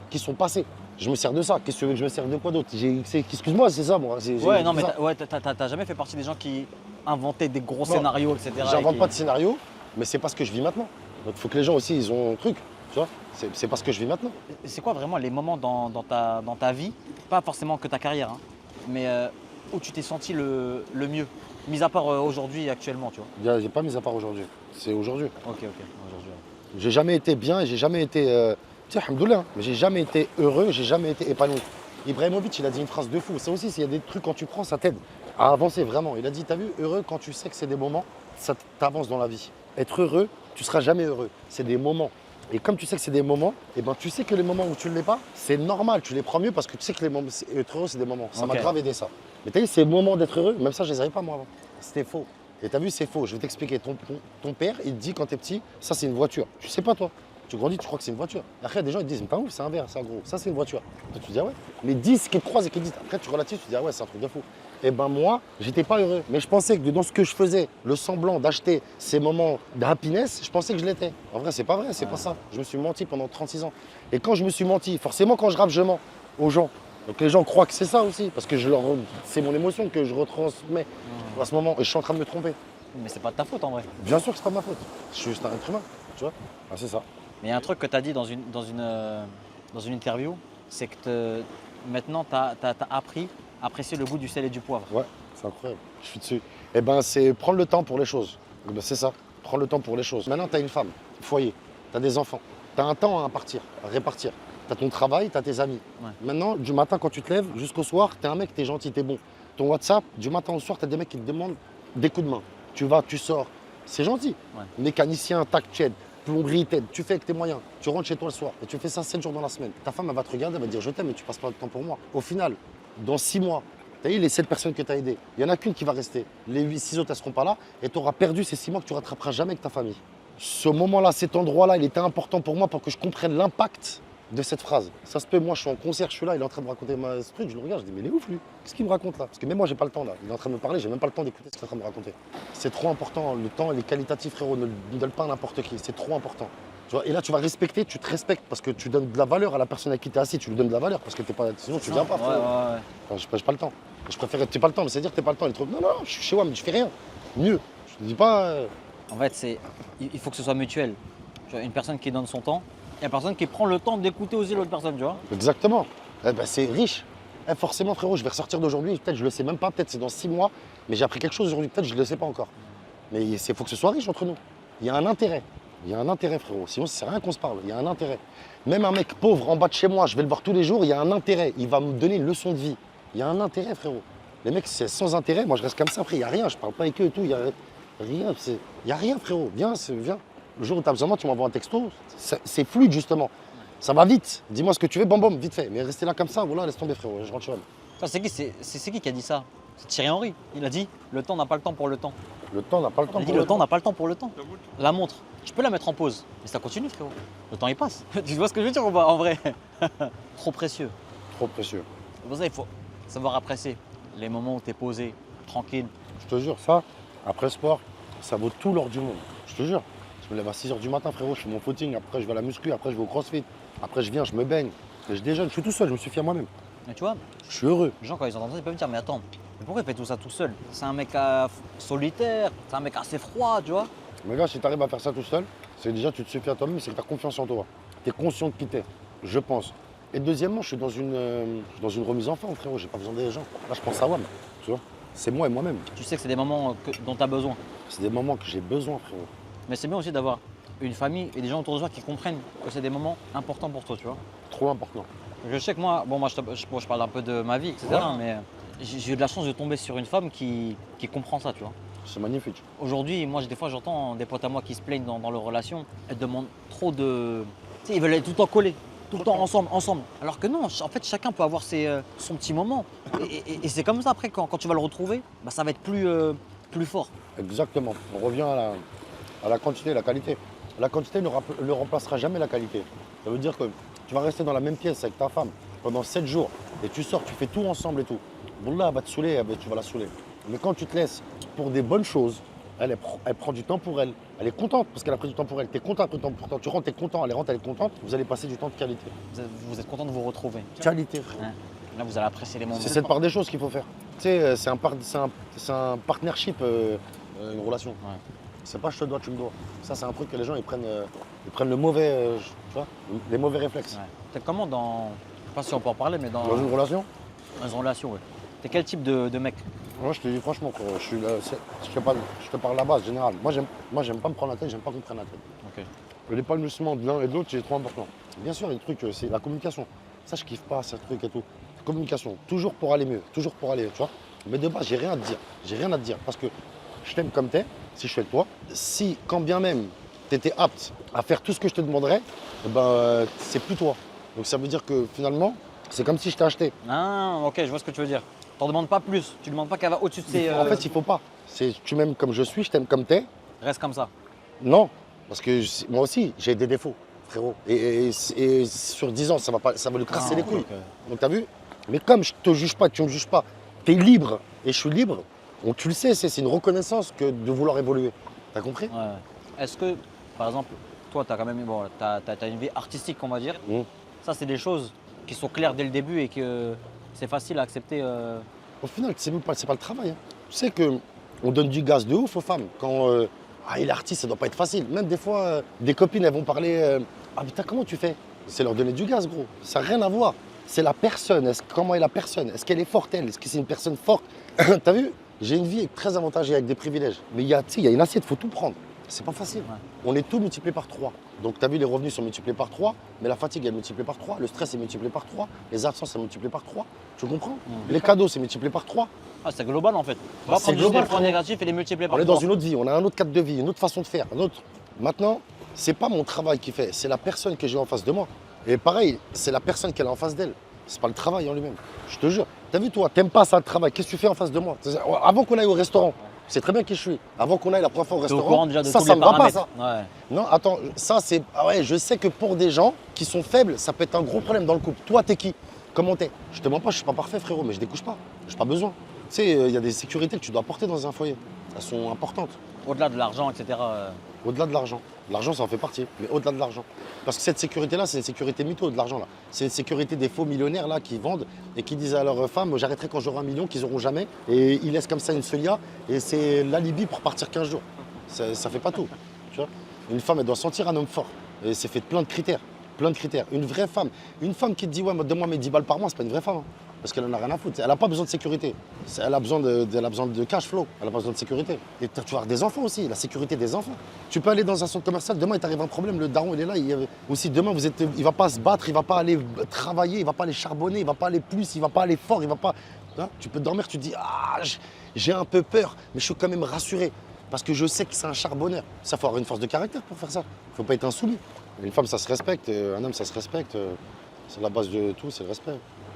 qui sont passées. Je me sers de ça. Qu'est-ce que tu veux que je me sers de quoi d'autre? Excuse-moi, c'est ça, moi. Ouais, non, mais t'as jamais fait partie des gens qui inventaient des gros scénarios, etc. J'invente pas de scénario, mais c'est pas ce que je vis maintenant. Donc, il faut que les gens aussi, ils ont un truc, tu vois. C'est pas ce que je vis maintenant. C'est quoi vraiment les moments dans ta vie, pas forcément que ta carrière, hein, mais où tu t'es senti le mieux, mis à part aujourd'hui et actuellement, tu vois? Il n'y a pas mis à part aujourd'hui. C'est aujourd'hui. Ok, aujourd'hui. Ouais. J'ai jamais été bien et j'ai jamais été. Tu sais, alhamdoulilah, hein, mais j'ai jamais été heureux, j'ai jamais été épanoui. Ibrahimovic, il a dit une phrase de fou. Ça aussi, s'il y a des trucs quand tu prends, ça t'aide à avancer vraiment. Il a dit, t'as vu, heureux quand tu sais que c'est des moments, ça t'avance dans la vie. Être heureux, tu seras jamais heureux. C'est des moments. Et comme tu sais que c'est des moments, et ben tu sais que les moments où tu ne l'es pas, c'est normal, tu les prends mieux parce que tu sais que les moments, être heureux, c'est des moments. Ça m'a grave aidé ça. Mais t'as vu, ces moments d'être heureux, même ça, je les avais pas moi avant. C'était faux. Et t'as vu, c'est faux. Je vais t'expliquer. Ton père, il te dit quand t'es petit, ça c'est une voiture. Tu sais pas toi. Tu grandis, tu crois que c'est une voiture. Après, des gens ils te disent, mais pas ouf, c'est un verre, c'est un gros. Ça, c'est une voiture. Toi, tu te dis, ah ouais. Mais 10 qui te croisent et qui te disent, après, tu relativises, tu te dis, ah ouais, c'est un truc de fou. Et ben moi, j'étais pas heureux. Mais je pensais que dans ce que je faisais, le semblant d'acheter ces moments de happiness, je pensais que je l'étais. En vrai, c'est pas vrai, c'est pas ça. Je me suis menti pendant 36 ans. Et quand je me suis menti, forcément, quand je rappe, je mens aux gens. Donc les gens croient que c'est ça aussi, parce que c'est mon émotion que je retransmets à ce moment. Et je suis en train de me tromper. Mais c'est pas de ta faute en vrai. Bien sûr que c'est pas ma faute. Je suis juste un être humain, tu vois. Ah, c'est ça. Mais il y a un truc que tu as dit dans une interview, c'est que maintenant tu as appris à apprécier le goût du sel et du poivre. Ouais, c'est incroyable. Je suis dessus. Eh ben, c'est prendre le temps pour les choses. Eh ben, c'est ça. Prendre le temps pour les choses. Maintenant, tu as une femme, foyer, tu as des enfants. Tu as un temps à impartir, à répartir. Tu as ton travail, tu as tes amis. Ouais. Maintenant, du matin quand tu te lèves jusqu'au soir, tu es un mec, tu es gentil, tu es bon. Ton WhatsApp, du matin au soir, tu as des mecs qui te demandent des coups de main. Tu vas, tu sors. C'est gentil. Ouais. Mécanicien, tac, tu aides. Plomberie, t'aides. Tu fais avec tes moyens. Tu rentres chez toi le soir et tu fais ça 7 jours dans la semaine. Ta femme, elle va te regarder, elle va te dire je t'aime, mais tu passes pas de temps pour moi. Au final, dans 6 mois, tu as eu les 7 personnes que tu as aidées. Il n'y en a qu'une qui va rester. Les 6 autres, elles ne seront pas là et tu auras perdu ces 6 mois que tu rattraperas jamais avec ta famille. Ce moment-là, cet endroit-là, il était important pour moi pour que je comprenne l'impact de cette phrase. Ça se peut, moi je suis en concert, je suis là, il est en train de me raconter ce truc, je le regarde, je dis mais il est ouf lui, qu'est-ce qu'il me raconte là? Parce que même moi j'ai pas le temps là, il est en train de me parler, j'ai même pas le temps d'écouter ce qu'il est en train de me raconter. C'est trop important, le temps il est qualitatif frérot, ne le donne pas à n'importe qui, c'est trop important. Tu vois, et là tu vas respecter, tu te respectes parce que tu donnes de la valeur à la personne à qui tu es assis, tu lui donnes de la valeur parce que t'es pas, sinon tu viens pas frérot. Ouais. Enfin, j'ai pas le temps. Je préfère t'as pas le temps, mais c'est dire que t'as pas le temps, il est trop. Non, je suis chez moi, mais je fais rien. Mieux. Je te dis pas. En fait, il faut que ce soit mutuel. Tu vois, une personne qui donne son temps, et une personne qui prend le temps d'écouter aussi l'autre personne, tu vois. Exactement. Eh ben, c'est riche. Eh, forcément, frérot, je vais ressortir d'aujourd'hui. Peut-être je le sais même pas, peut-être c'est dans 6 mois, mais j'ai appris quelque chose aujourd'hui. Peut-être je le sais pas encore. Mais il faut que ce soit riche entre nous. Il y a un intérêt. Il y a un intérêt, frérot. Sinon, ça sert à rien qu'on se parle. Il y a un intérêt. Même un mec pauvre en bas de chez moi, je vais le voir tous les jours, il y a un intérêt. Il va me donner une leçon de vie. Il y a un intérêt, frérot. Les mecs, c'est sans intérêt. Moi, je reste comme ça. Après, il n'y a rien. Je parle pas avec eux et tout. Il n'y a rien. Il n'y a rien, frérot. Viens. Le jour où tu as besoin de moi, tu m'envoies un texto. C'est fluide, justement. Ça va vite. Dis-moi ce que tu veux, bam, vite fait. Mais rester là comme ça, voilà, laisse tomber, frérot. Je rentre chez moi. C'est qui a dit ça? C'est Thierry Henry. Il a dit le temps n'a pas le temps pour le temps. Le temps n'a pas le temps Il a dit le temps n'a pas le temps pour le temps. La montre, tu peux la mettre en pause, mais ça continue, frérot. Le temps il passe. Tu vois ce que je veux dire ou pas en vrai? Trop précieux. Trop précieux. C'est pour ça qu'il faut savoir apprécier les moments où tu es posé, tranquille. Je te jure, ça, après sport, ça vaut tout l'or du monde. Je te jure. Je me lève à 6h du matin, frérot, je fais mon footing, après je vais à la muscu, après je vais au crossfit, après je viens, je me baigne, et je déjeune, je suis tout seul, je me suis fier à moi-même. Mais tu vois, Je suis heureux. les gens quand ils entendent ça, ils peuvent me dire mais attends, mais pourquoi il fait tout ça tout seul? C'est un mec solitaire, c'est un mec assez froid, tu vois. Mais gars, si tu arrives à faire ça tout seul, c'est déjà tu te suffis à toi-même, c'est que tu as confiance en toi. Tu es conscient de qui t'es, je pense. Et deuxièmement, je suis dans une remise en forme, frérot, j'ai pas besoin des gens. Là, je pense à WAM, tu vois. C'est moi et moi-même. Tu sais que c'est des moments dont tu as besoin. C'est des moments que j'ai besoin, frérot. Mais c'est bien aussi d'avoir une famille et des gens autour de toi qui comprennent que c'est des moments importants pour toi, tu vois. Trop important. Je sais que moi, je parle un peu de ma vie, etc. Ouais. Mais j'ai eu de la chance de tomber sur une femme qui comprend ça, tu vois. C'est magnifique. Aujourd'hui, moi, des fois, j'entends des potes à moi qui se plaignent dans leur relation. Elles demandent trop de. Tu sais, ils veulent être tout le temps collés, tout le temps ensemble. Alors que non, en fait, chacun peut avoir son petit moment. Et c'est comme ça, après, quand tu vas le retrouver, bah, ça va être plus fort. Exactement. On revient à la quantité et la qualité. La quantité ne remplacera jamais la qualité. Ça veut dire que tu vas rester dans la même pièce avec ta femme pendant 7 jours et tu sors, tu fais tout ensemble et tout. Bon là, elle va te saouler, tu vas la saouler. Mais quand tu te laisses pour des bonnes choses, elle prend du temps pour elle. Elle est contente parce qu'elle a pris du temps pour elle. Tu es content, après du temps pour toi. Tu rentres, tu es content, elle rentre, elle est contente. Vous allez passer du temps de qualité. Vous êtes content de vous retrouver. Qualité, frère. Hein. Là, vous allez apprécier les moments. C'est cette part des choses qu'il faut faire. Tu sais, c'est un partnership, une relation. Ouais. C'est pas je te dois, tu me dois. Ça, c'est un truc que les gens ils prennent le mauvais, tu vois, les mauvais réflexes. Ouais. T'es comment dans. Je sais pas si on peut en parler, mais dans Dans une relation, une relation, ouais. T'es quel type de mec? moi je te dis franchement, quoi, je te parle la base générale. Moi, j'aime pas me prendre la tête, j'aime pas qu'on me prenne la tête. Ok. L'épanouissement de l'un et de l'autre, c'est trop important. Bien sûr, il y a des trucs, c'est la communication. Ça, je kiffe pas, ce truc et tout. Communication, toujours pour aller mieux, toujours pour aller, tu vois. Mais de base, j'ai rien à te dire. J'ai rien à te dire parce que je t'aime comme t'es, si je suis avec toi. Si, quand bien même, tu étais apte à faire tout ce que je te demanderais, eh ben, c'est plus toi. Donc ça veut dire que finalement, c'est comme si je t'ai acheté. Ah, ok, je vois ce que tu veux dire. T'en demandes pas plus. Tu demandes pas qu'elle va au-dessus de ses. En fait, il faut pas. Tu m'aimes comme je suis, je t'aime comme t'es. Reste comme ça. Non, parce que moi aussi, j'ai des défauts. frérot. Et sur 10 ans, ça va lui casser les couilles. Donc t'as vu? Mais comme je te juge pas, tu me juges pas, t'es libre et je suis libre, donc tu le sais, c'est une reconnaissance que de vouloir évoluer. T'as compris? Ouais. Est-ce que, par exemple, toi, tu as quand même t'as une vie artistique, on va dire. Ça, c'est des choses qui sont claires dès le début et que c'est facile à accepter. Au final, c'est pas le travail. Hein. Tu sais qu'on donne du gaz de ouf aux femmes. Quand il est artiste, ça doit pas être facile. Même des fois, des copines, elles vont parler ah putain, comment tu fais? C'est leur donner du gaz, gros. Ça n'a rien à voir. C'est la personne. Comment est la personne? Est-ce qu'elle est forte, elle? Est-ce que c'est une personne forte? T'as vu? J'ai une vie très avantagée avec des privilèges. Mais il y a une assiette, il faut tout prendre. C'est pas facile. Ouais. On est tout multiplié par 3. Donc tu as vu, les revenus sont multipliés par 3, mais la fatigue est multipliée par 3, le stress est multiplié par 3, les absences sont multipliées par 3. Tu comprends? Les cadeaux, c'est multiplié par 3. Ah, c'est global en fait. On va prendre juste les points négatifs et les multiplier par 3. On est dans une autre vie, on a un autre cadre de vie, une autre façon de faire. Maintenant, c'est pas mon travail qui fait, c'est la personne que j'ai en face de moi. Et pareil, c'est la personne qu'elle a en face d'elle. C'est pas le travail en lui-même. Je te jure. T'as vu, toi, t'aimes pas ça le travail, qu'est-ce que tu fais en face de moi? Avant qu'on aille au restaurant, c'est très bien qui je suis. Avant qu'on aille la première fois au restaurant, ça me va pas, ça. Ouais. Non, attends, ça c'est... Ah ouais, je sais que pour des gens qui sont faibles, ça peut être un gros problème dans le couple. Toi, t'es qui? Comment t'es? Je te mens pas, je suis pas parfait, frérot, mais je découche pas. J'ai pas besoin. Tu sais, il y a des sécurités que tu dois apporter dans un foyer. Elles sont importantes. Au-delà de l'argent, etc. Au-delà de l'argent. L'argent, ça en fait partie, mais au-delà de l'argent. Parce que cette sécurité-là, c'est une sécurité mytho de l'argent, là. C'est une sécurité des faux millionnaires, là, qui vendent et qui disent à leurs femmes, j'arrêterai quand j'aurai 1 million, qu'ils n'auront jamais. Et ils laissent comme ça une Celia, et c'est l'alibi pour partir 15 jours. Ça fait pas tout, tu vois. Une femme, elle doit sentir un homme fort. Et c'est fait de plein de critères. Plein de critères. Une vraie femme. Une femme qui te dit, ouais, donne-moi mes 10 balles par mois, c'est pas une vraie femme. Hein. Parce qu'elle en a rien à foutre. Elle n'a pas besoin de sécurité. Elle a besoin de cash flow. Elle n'a pas besoin de sécurité. Et tu vas avoir des enfants aussi, la sécurité des enfants. Tu peux aller dans un centre commercial, demain il t'arrive un problème, le daron il est là. Aussi demain il va pas se battre, il va pas aller travailler, il va pas aller charbonner, il va pas aller plus, il va pas aller fort, il va pas. Hein, tu peux dormir, tu te dis j'ai un peu peur, mais je suis quand même rassuré. Parce que je sais que c'est un charbonneur. Ça faut avoir une force de caractère pour faire ça. Faut pas être insoumis. Une femme ça se respecte, un homme ça se respecte. C'est la base de tout, c'est le respect.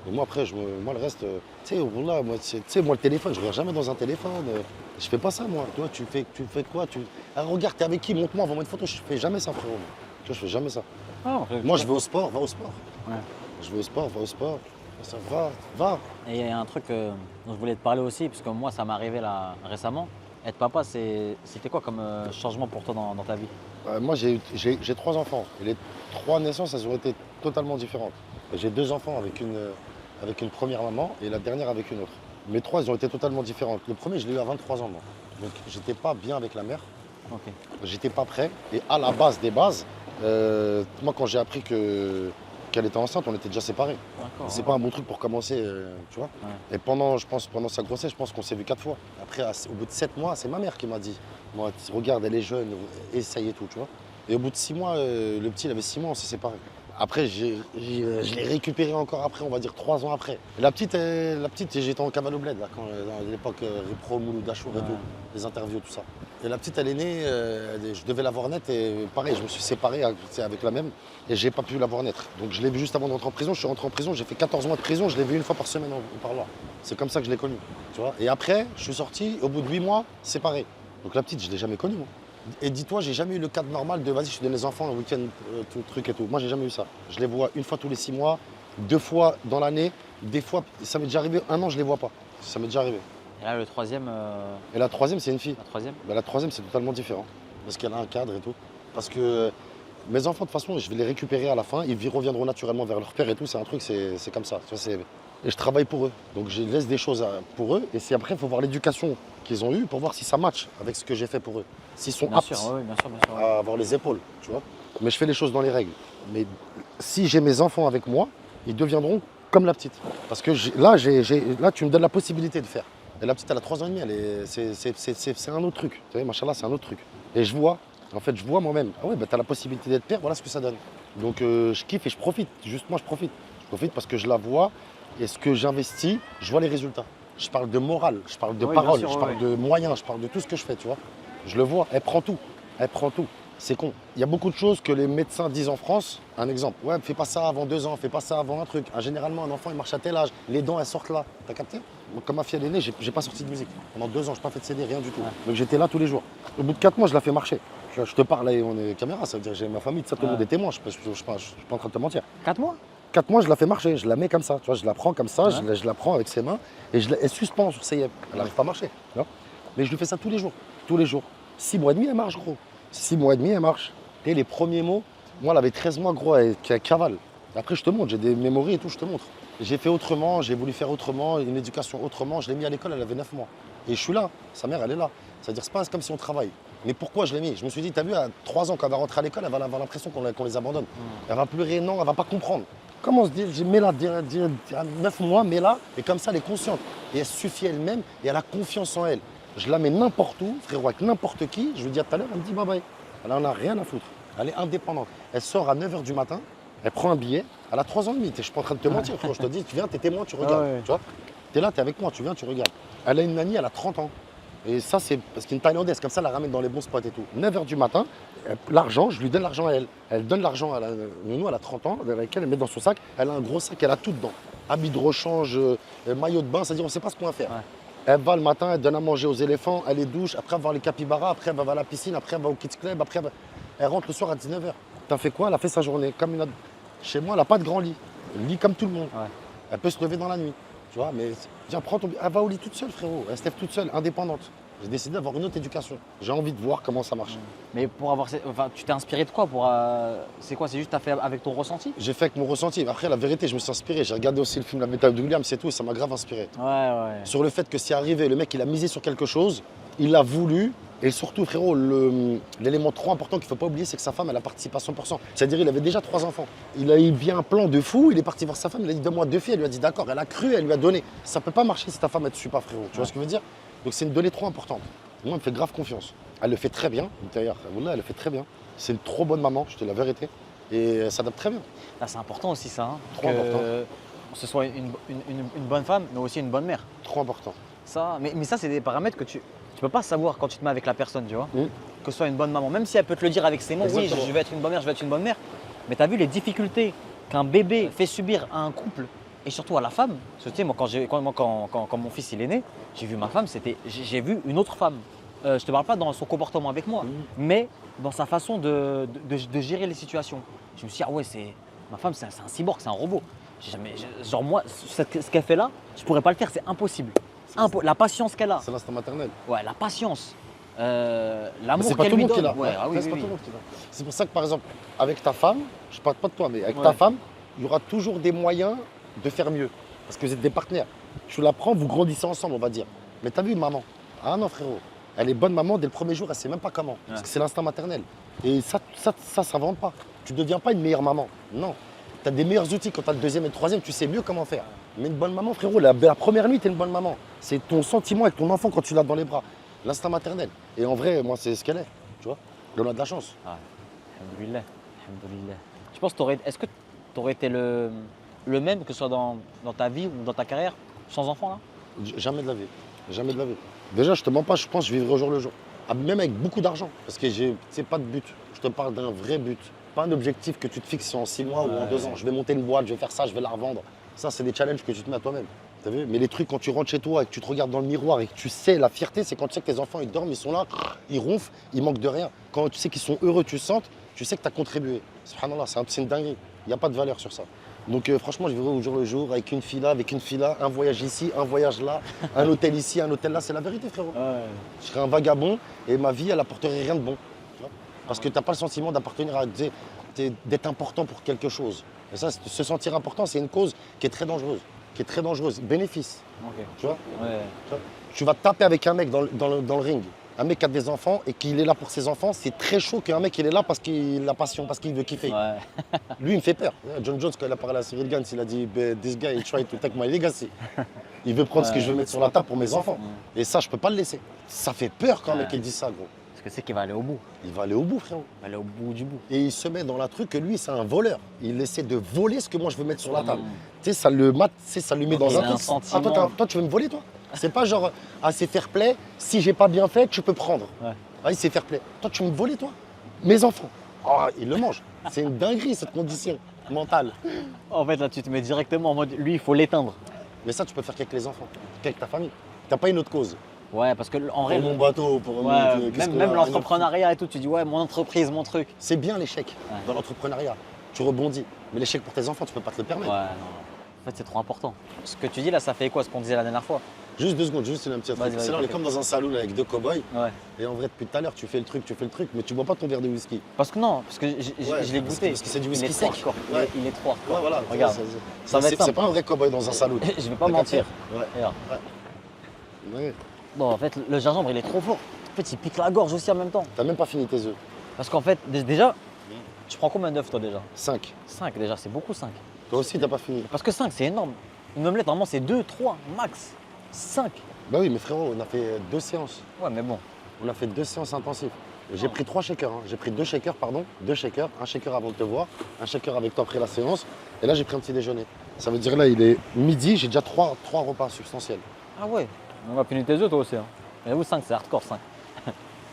Et moi après, moi le reste, tu sais, voilà, moi le téléphone, je regarde jamais dans un téléphone. Je fais pas ça moi. Toi, tu fais quoi Alors, regarde, t'es avec qui? Montre-moi, envoie-moi une photo. Je fais jamais ça, frérot. Tu vois, je fais jamais ça. Moi, je vais au sport, va au sport. Ouais. Je vais au sport, va au sport. Ça va. Et il y a un truc dont je voulais te parler aussi, parce que moi, ça m'est arrivé là récemment. Être papa, c'était quoi comme changement pour toi dans ta vie? Moi, j'ai 3 enfants. Et les 3 naissances, elles ont été totalement différentes. J'ai 2 enfants avec une première maman et la dernière avec une autre. Mes 3, elles ont été totalement différentes. Le premier, je l'ai eu à 23 ans, moi. Donc, j'étais pas bien avec la mère. Okay. J'étais pas prêt. Et à la base des bases, moi, quand j'ai appris qu'elle était enceinte, on était déjà séparés. C'est pas un bon truc pour commencer, tu vois. Ouais. Et pendant sa grossesse, je pense qu'on s'est vu 4 fois. Après, au bout de 7 mois, c'est ma mère qui m'a dit, moi, regarde, elle est jeune, essaye et tout, tu vois. Et au bout de 6 mois, le petit, il avait 6 mois, on s'est séparés. Après, je l'ai récupéré encore après, on va dire 3 ans après. Et la petite, j'étais en cavale au bled, là, à l'époque, Repro, Mouloud, Achour et tout, les interviews, tout ça. Et la petite, elle est née, je devais la voir naître et pareil, je me suis séparé avec la même et j'ai pas pu la voir naître. Donc je l'ai vue juste avant de rentrer en prison, je suis rentré en prison, j'ai fait 14 mois de prison, je l'ai vue une fois par semaine au parloir. C'est comme ça que je l'ai connue, tu vois. Et après, je suis sorti, au bout de 8 mois, séparé. Donc la petite, je l'ai jamais connue, moi. Et dis-toi, j'ai jamais eu le cadre normal de vas-y, je te donne les enfants le week-end, tout truc et tout. Moi, j'ai jamais eu ça. Je les vois une fois tous les 6 mois, 2 fois dans l'année. Des fois, ça m'est déjà arrivé, 1 an, je les vois pas. Ça m'est déjà arrivé. Et là, le troisième. Et la troisième, c'est une fille. La troisième La troisième, c'est totalement différent. Parce qu'elle a un cadre et tout. Parce que mes enfants, de toute façon, je vais les récupérer à la fin. Ils reviendront naturellement vers leur père et tout. C'est un truc, c'est comme ça. Et je travaille pour eux. Donc, je laisse des choses pour eux. Et après, il faut voir l'éducation qu'ils ont eue pour voir si ça match avec ce que j'ai fait pour eux. S'ils sont aptes à avoir les épaules, tu vois. Mais je fais les choses dans les règles. Mais si j'ai mes enfants avec moi, ils deviendront comme la petite. Parce que là, tu me donnes la possibilité de faire. Et la petite, elle a 3 ans et demi, c'est un autre truc. Tu vois, machallah, c'est un autre truc. Et je vois moi-même. Ah ouais, bah, t'as la possibilité d'être père, voilà ce que ça donne. Donc je kiffe et je profite. Juste moi, je profite. Je profite parce que je la vois et ce que j'investis, je vois les résultats. Je parle de morale, je parle de parole, je parle de moyens, je parle de tout ce que je fais, tu vois. Je le vois, elle prend tout. C'est con. Il y a beaucoup de choses que les médecins disent en France. Un exemple, ouais, fais pas ça avant 2 ans, fais pas ça avant un truc. Généralement, un enfant, il marche à tel âge. Les dents, elles sortent là. T'as capté? Comme ma fille, elle est née, j'ai pas sorti de musique. Pendant 2 ans, j'ai pas fait de CD, rien du tout. Donc j'étais là tous les jours. Au bout de 4 mois, je la fais marcher. Je te parle, là, on est caméra, ça veut dire que j'ai ma famille, tout le monde est témoin, je suis pas en train de te mentir. 4 mois 4 mois, je la fais marcher, je la mets comme ça, tu vois, je la prends comme ça, je la prends avec ses mains et elle suspend sur ses yeux. Elle n'arrive pas à marcher, tu vois. Mais je lui fais ça tous les jours, tous les jours. 6 mois et demi, elle marche, gros. 6 mois et demi, elle marche. Et les premiers mots, moi, elle avait 13 mois, gros, elle cavale. Après, je te montre, j'ai des mémories et tout, je te montre. J'ai fait autrement, j'ai voulu faire autrement, une éducation autrement. Je l'ai mis à l'école, elle avait 9 mois. Et je suis là, sa mère, elle est là. C'est-à-dire, c'est pas comme si on travaille. Mais pourquoi je l'ai mis? Je me suis dit, t'as vu, à 3 ans, quand elle va rentrer à l'école, elle va avoir l'impression qu'on les abandonne. Elle va pleurer, non, elle va pas comprendre. Comment se dire, mets-la, à 9 mois, mets-la, et comme ça, elle est consciente. Et elle suffit elle-même, et elle a confiance en elle. Je la mets n'importe où, frérot, avec n'importe qui. Je lui dis à tout à l'heure, elle me dit bye bye. Elle en a rien à foutre. Elle est indépendante. Elle sort à 9h du matin, elle prend un billet. Elle a 3 ans et demi. Je suis pas en train de te mentir, frérot. Je te dis, tu viens, t'es témoin, tu regardes. Tu vois, t'es là, t'es avec moi, tu viens, tu regardes. Elle a une nanny, elle a 30 ans. Et ça, c'est parce qu'une Thaïlandaise, comme ça, elle la ramène dans les bons spots et tout. 9h du matin, l'argent, je lui donne l'argent à elle. Elle donne l'argent à la nounou, elle a 30 ans, avec elle, elle met dans son sac. Elle a un gros sac, elle a tout dedans. Habits de rechange, maillot de bain, c'est-à-dire, on ne sait pas ce qu'on va faire. Elle va le matin, elle donne à manger aux éléphants, elle les douche, après elle va voir les capybaras, après elle va à la piscine, après elle va au kids club, après elle rentre le soir à 19h. T'as fait quoi? Elle a fait sa journée. Comme Chez moi, elle n'a pas de grand lit. Le lit comme tout le monde. Elle peut se lever dans la nuit. Tu vois, mais viens, prends ton... Elle va au lit toute seule, frérot. Elle se lève toute seule, indépendante. J'ai décidé d'avoir une autre éducation. J'ai envie de voir comment ça marche. Mais pour avoir. Enfin, tu t'es inspiré de quoi pour. C'est quoi? C'est juste t'as fait avec ton ressenti? J'ai fait avec mon ressenti. Après, la vérité, je me suis inspiré. J'ai regardé aussi le film La méthode de Williams, c'est tout, et ça m'a grave inspiré. Ouais. Sur le fait que c'est arrivé, le mec, il a misé sur quelque chose, il a voulu. Et surtout, frérot, l'élément trop important qu'il ne faut pas oublier, c'est que sa femme, elle a participé à 100%. C'est-à-dire, il avait déjà 3 enfants. Il a eu bien un plan de fou, il est parti voir sa femme, il a dit donne-moi 2 filles, elle lui a dit d'accord, elle a cru, elle lui a donné. Ça ne peut pas marcher si ta femme, elle ne te suit pas, frérot. Tu vois ce que je veux dire? Donc, c'est une donnée trop importante. Moi, elle me fait grave confiance. Elle le fait très bien, d'ailleurs, elle le fait très bien. C'est une trop bonne maman, je te dis la vérité. Et elle s'adapte très bien. Là, c'est important aussi, ça. Hein, trop important. Que ce soit une bonne femme, mais aussi une bonne mère. Trop important. Ça, mais ça, c'est des paramètres que tu peux pas savoir quand tu te mets avec la personne, tu vois. Que ce soit une bonne maman, même si elle peut te le dire avec ses mots, oui, je vais être une bonne mère, je vais être une bonne mère. Mais tu as vu les difficultés qu'un bébé fait subir à un couple et surtout à la femme. Parce que tu sais, moi, quand mon fils il est né, j'ai vu ma femme, j'ai vu une autre femme. Je te parle pas dans son comportement avec moi, mais dans sa façon de gérer les situations. Je me suis dit, ah ouais, ma femme, c'est un cyborg, c'est un robot. Genre moi, ce qu'elle fait là, je pourrais pas le faire, c'est impossible. La patience qu'elle a. C'est l'instinct maternel. Ouais, la patience. Mais L'amour c'est pas qu'elle tout le lui monde qui donne. l'a. Ouais, ah oui, C'est oui, pas oui. tout le monde qui l'a. C'est pour ça que, par exemple, avec ta femme, je parle pas de toi, mais avec ta femme, il y aura toujours des moyens de faire mieux. Parce que vous êtes des partenaires. Tu la prends, vous grandissez ensemble, on va dire. Mais t'as vu, maman? Ah non, frérot. Elle est bonne maman dès le premier jour, elle sait même pas comment. Parce que c'est l'instinct maternel. Et ça s'invente pas. Tu ne deviens pas une meilleure maman. Non. Tu as des meilleurs outils quand tu as le deuxième et le troisième, tu sais mieux comment faire. Mais une bonne maman, frérot, la première nuit, tu es une bonne maman. C'est ton sentiment avec ton enfant quand tu l'as dans les bras. L'instinct maternel. Et en vrai, moi, c'est ce qu'elle est. Tu vois? On a de la chance. Alhamdoulilah. Tu penses est-ce que tu aurais été le même, que ce soit dans ta vie ou dans ta carrière, sans enfant là? Jamais de la vie. Jamais de la vie. Déjà, je te mens pas, je pense que je vivrai au jour le jour. Même avec beaucoup d'argent. Parce que c'est pas de but. Je te parle d'un vrai but. Pas un objectif que tu te fixes en 6 mois ou en 2 ans. Je vais monter une boîte, je vais faire ça, je vais la revendre. Ça, c'est des challenges que tu te mets à toi-même. T'as vu? Mais les trucs, quand tu rentres chez toi et que tu te regardes dans le miroir et que tu sais, la fierté, c'est quand tu sais que tes enfants, ils dorment, ils sont là, ils ronflent, ils manquent de rien. Quand tu sais qu'ils sont heureux, tu sens, tu sais que tu as contribué. Subhanallah, c'est une dinguerie. Il n'y a pas de valeur sur ça. Donc franchement, je vivrai au jour le jour avec une fille là, un voyage ici, un voyage là, un hôtel ici, un hôtel là. C'est la vérité, frérot. Je serais un vagabond et ma vie, elle apporterait rien de bon. Tu vois? Parce que tu n'as pas le sentiment d'appartenir à... d'être important pour quelque chose. Et ça, se sentir important, c'est une cause qui est très dangereuse. Bénéfice. Tu vois? Tu vas te taper avec un mec dans le ring. Un mec qui a des enfants et qu'il est là pour ses enfants, c'est très chaud qu'un mec il est là parce qu'il a passion, parce qu'il veut kiffer. Lui, il me fait peur. John Jones, quand il a parlé à Cyril Gane, il a dit This guy, he tried to take my legacy. Il veut prendre ce que je veux mettre sur la table pour mes enfants. Et ça, je peux pas le laisser. Ça fait peur quand un mec il dit ça, gros. Parce que c'est qu'il va aller au bout. Il va aller au bout, frérot. Il va aller au bout du bout. Et il se met dans la truc que lui, c'est un voleur. Il essaie de voler ce que moi je veux mettre sur la table. Tu sais, ça le met dans un truc. Toi, tu veux me voler, toi? C'est pas genre, c'est fair play, si j'ai pas bien fait, tu peux prendre. C'est fair play. Toi, tu veux me voler, toi? Mes enfants. Oh, il le mange. C'est une dinguerie, cette condition mentale. En fait, là, tu te mets directement en mode, lui, il faut l'éteindre. Mais ça, tu peux faire qu'avec les enfants, qu'avec ta famille. T'as pas une autre cause. Ouais, parce que en vrai, Pour mon bateau, pour ouais, qu'est-ce même qu'on a- l'entrepreneuriat et tout, tu dis ouais, mon entreprise, mon truc. C'est bien l'échec Ouais. dans l'entrepreneuriat. Tu rebondis. Mais l'échec pour tes enfants, tu peux pas te le Ouais, permettre. non. En fait, c'est trop important. Ce que tu dis là, ça fait quoi ce qu'on disait la dernière fois? Juste 2 secondes, juste une petite Vas-y, truc. vas-y, C'est là, on est vas-y. comme dans un saloon avec 2 cow-boys. Ouais. Et en vrai, depuis tout à l'heure, tu fais le truc, mais tu bois pas ton verre de whisky. Parce que non, parce que je l'ai parce goûté. parce que c'est du Il whisky est trop sec. hardcore. Ouais. Il est trop hardcore. Ouais, voilà. Regarde. Ça va être C'est simple. pas un vrai cow-boy dans un saloon. Je vais pas T'as mentir. capté Ouais. Regarde. Ouais. Bon, en fait, le gingembre, il est trop fort. En fait, il pique la gorge aussi en même temps. T'as même pas fini tes œufs. Parce qu'en fait, déjà, tu prends combien d'œufs toi déjà? 5. 5 déjà, c'est beaucoup 5. Toi aussi, t'as pas fini. Parce que 5, c'est énorme. Une omelette, normalement, c'est 2, 3, max. 5. Bah oui, mais frérot, on a fait 2 séances. Ouais, mais bon. On a fait 2 séances intensives. J'ai pris 3 shakers. Hein. J'ai pris 2 shakers, pardon. 2 shakers. Un shaker avant de te voir, un shaker avec toi après la séance. Et là, j'ai pris un petit déjeuner. Ça veut dire là, il est midi, j'ai déjà 3 repas substantiels. Ah ouais. On va finir tes œufs toi aussi. Hein. Mais vous, 5, c'est hardcore 5.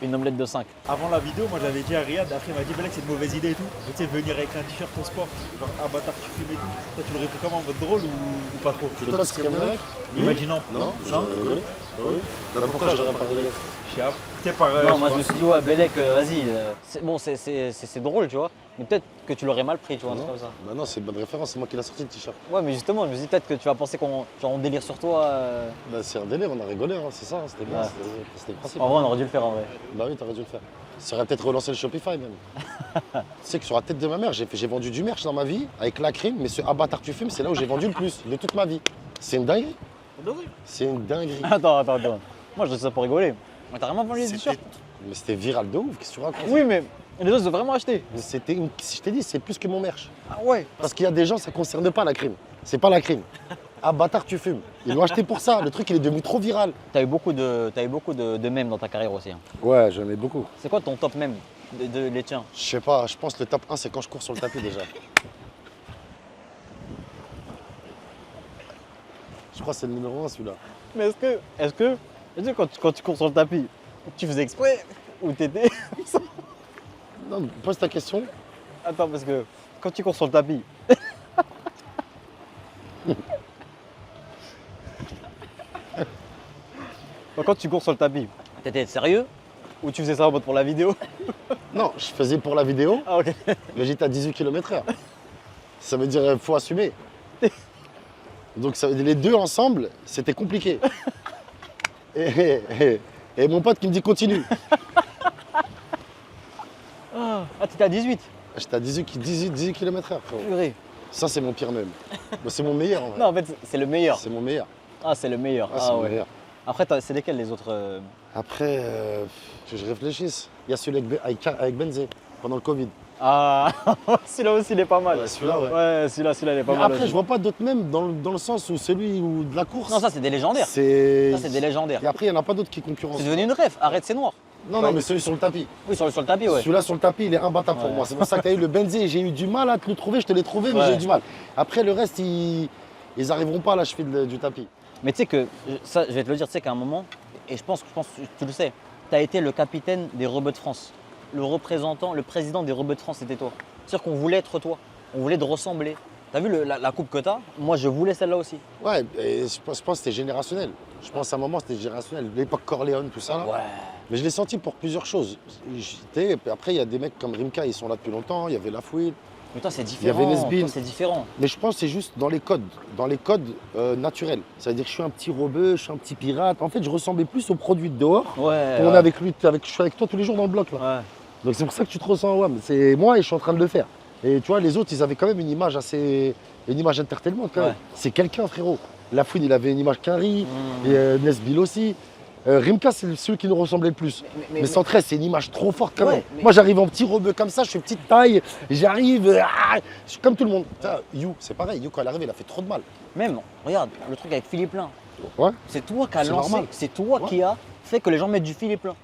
Une omelette de 5. Avant la vidéo, moi j'avais dit à Riyad, après il m'a dit Belek c'est une mauvaise idée et tout. Mais tu sais, venir avec un t-shirt au sport, genre ah bâtard tu fumes et tout. Toi tu l'aurais pris comment en mode drôle ou pas trop? C'est toi le script mec Imaginons. Non. Ça Oui. Pourquoi je pas rigolé Je sais pas. Tu sais, par. Non, moi je me suis dit, ouais, Belek, vas-y. Bon, c'est drôle, tu vois. Mais peut-être que tu l'aurais mal pris, tu vois, un truc comme ça. Bah non, c'est une bonne référence, c'est moi qui l'ai sorti le t-shirt. Ouais, mais justement, je me suis dit peut-être que tu vas penser qu'on délire sur toi. Bah c'est un délire, on a rigolé, hein, c'est ça, c'était bien, Ouais. c'était le principe. En vrai, on aurait dû le faire en vrai. Bah oui, t'aurais dû le faire. Ça aurait peut-être relancé le Shopify même. Tu sais que sur la tête de ma mère, j'ai vendu du merch dans ma vie avec la crime, mais ce abatard tu fumes, c'est là où j'ai vendu le plus de toute ma vie. C'est une dinguerie. C'est une dinguerie. Attends. Moi, je dis ça pour rigoler. Mais t'as vraiment vendu les t-shirts? Mais c'était viral de ouf, qu'est-ce que tu racontes? Oui, mais les autres, ils ont vraiment acheté. Mais c'était si je t'ai dit, c'est plus que mon merch. Ah ouais. Parce qu'il y a des gens, ça ne concerne pas la crime. C'est pas la crime. Ah bâtard, tu fumes. Ils l'ont acheté pour ça. Le truc, il est devenu trop viral. T'as eu beaucoup de mèmes dans ta carrière aussi. Hein. Ouais, j'en ai beaucoup. C'est quoi ton top mème de les tiens? Je sais pas, je pense que le top 1, c'est quand je cours sur le tapis déjà. Je crois que c'est le numéro 1 celui-là. Mais est-ce que quand tu cours sur le tapis, tu faisais exprès ou t'étais. Non, pose ta question. Attends, parce que quand tu cours sur le tapis. Quand tu cours sur le tapis, t'étais sérieux? Ou tu faisais ça en mode pour la vidéo? Non, je faisais pour la vidéo, Ah ok. mais j'étais à 18 km/h. Ça veut dire faut assumer. Donc les deux ensemble, c'était compliqué. Et mon pote qui me dit continue. Ah, t'étais à 18. J'étais à 18 km/h, frérot. Purée. Ça, c'est mon pire même. Bah, c'est mon meilleur en vrai. Non, en fait, c'est le meilleur. C'est mon meilleur. Ah, c'est le meilleur. Ah, c'est mon meilleur. Après, c'est lesquels les autres Après, que je réfléchisse. Il y a celui avec Benzé, pendant le Covid. Ah, celui-là aussi, il est pas mal. Ouais, celui-là, ouais. Ouais, celui-là, il est pas Mais mal. après, aussi. je vois pas d'autres mêmes dans le sens où celui ou de la course. Non, ça, c'est des légendaires. c'est. Ça, c'est des légendaires. Et après, il n'y en a pas d'autres qui concurrencent. C'est devenu une rêve. Arrête, c'est noir. Non, non, mais celui sur le tapis. Oui, sur le tapis, ouais. Celui-là sur le tapis, il est imbattable pour Ouais. moi. C'est pour ça que tu as eu le Benzé. J'ai eu du mal à te le trouver. Je te l'ai trouvé, mais Ouais. j'ai eu du mal. Après, le reste, ils arriveront pas à la cheville du tapis. Mais tu sais que, ça, je vais te le dire, tu sais qu'à un moment, et je pense que tu le sais, tu as été le capitaine des Rebeux de France. Le représentant, le président des Rebeux de France, c'était toi. C'est-à-dire qu'on voulait être toi. On voulait te ressembler. T'as vu la coupe que t'as? Moi, je voulais celle-là aussi. Ouais, et je pense que c'était générationnel. Je pense à un moment, c'était générationnel. L'époque Corleone, tout ça. Là. Ouais. Mais je l'ai senti pour plusieurs choses. Après, il y a des mecs comme Rimka, ils sont là depuis longtemps. Il y avait Lafouine. Mais toi, c'est Il y différent. avait Nesbin. Toi, c'est différent. Mais je pense que c'est juste dans les codes naturels. Ça veut dire que je suis un petit rebeu, je suis un petit pirate. En fait, je ressemblais plus au produit de dehors. Ouais. On est avec lui, je suis avec toi tous les jours dans le bloc là. Ouais. Donc c'est pour ça que tu te ressens ouais, mais c'est moi et je suis en train de le faire. Et tu vois, les autres, ils avaient quand même une image entertainment quand même. Ouais. C'est quelqu'un, frérot. Lafouine, il avait une image Quinry, Mmh. et Nesbill aussi. Rimka, c'est celui qui nous ressemblait le plus. Mais sans trait, c'est une image trop forte quand Ouais, même. mais- Moi, j'arrive en petit rebeu comme ça, je suis petite taille, j'arrive, je suis comme tout le monde. Putain, You, c'est pareil, You, quand elle arrive, il a fait trop de mal. Même, regarde, le truc avec Philippe Lain. Ouais. C'est toi qui as C'est lancé, normal. c'est toi Ouais. qui a fait que les gens mettent du Philippe Lain.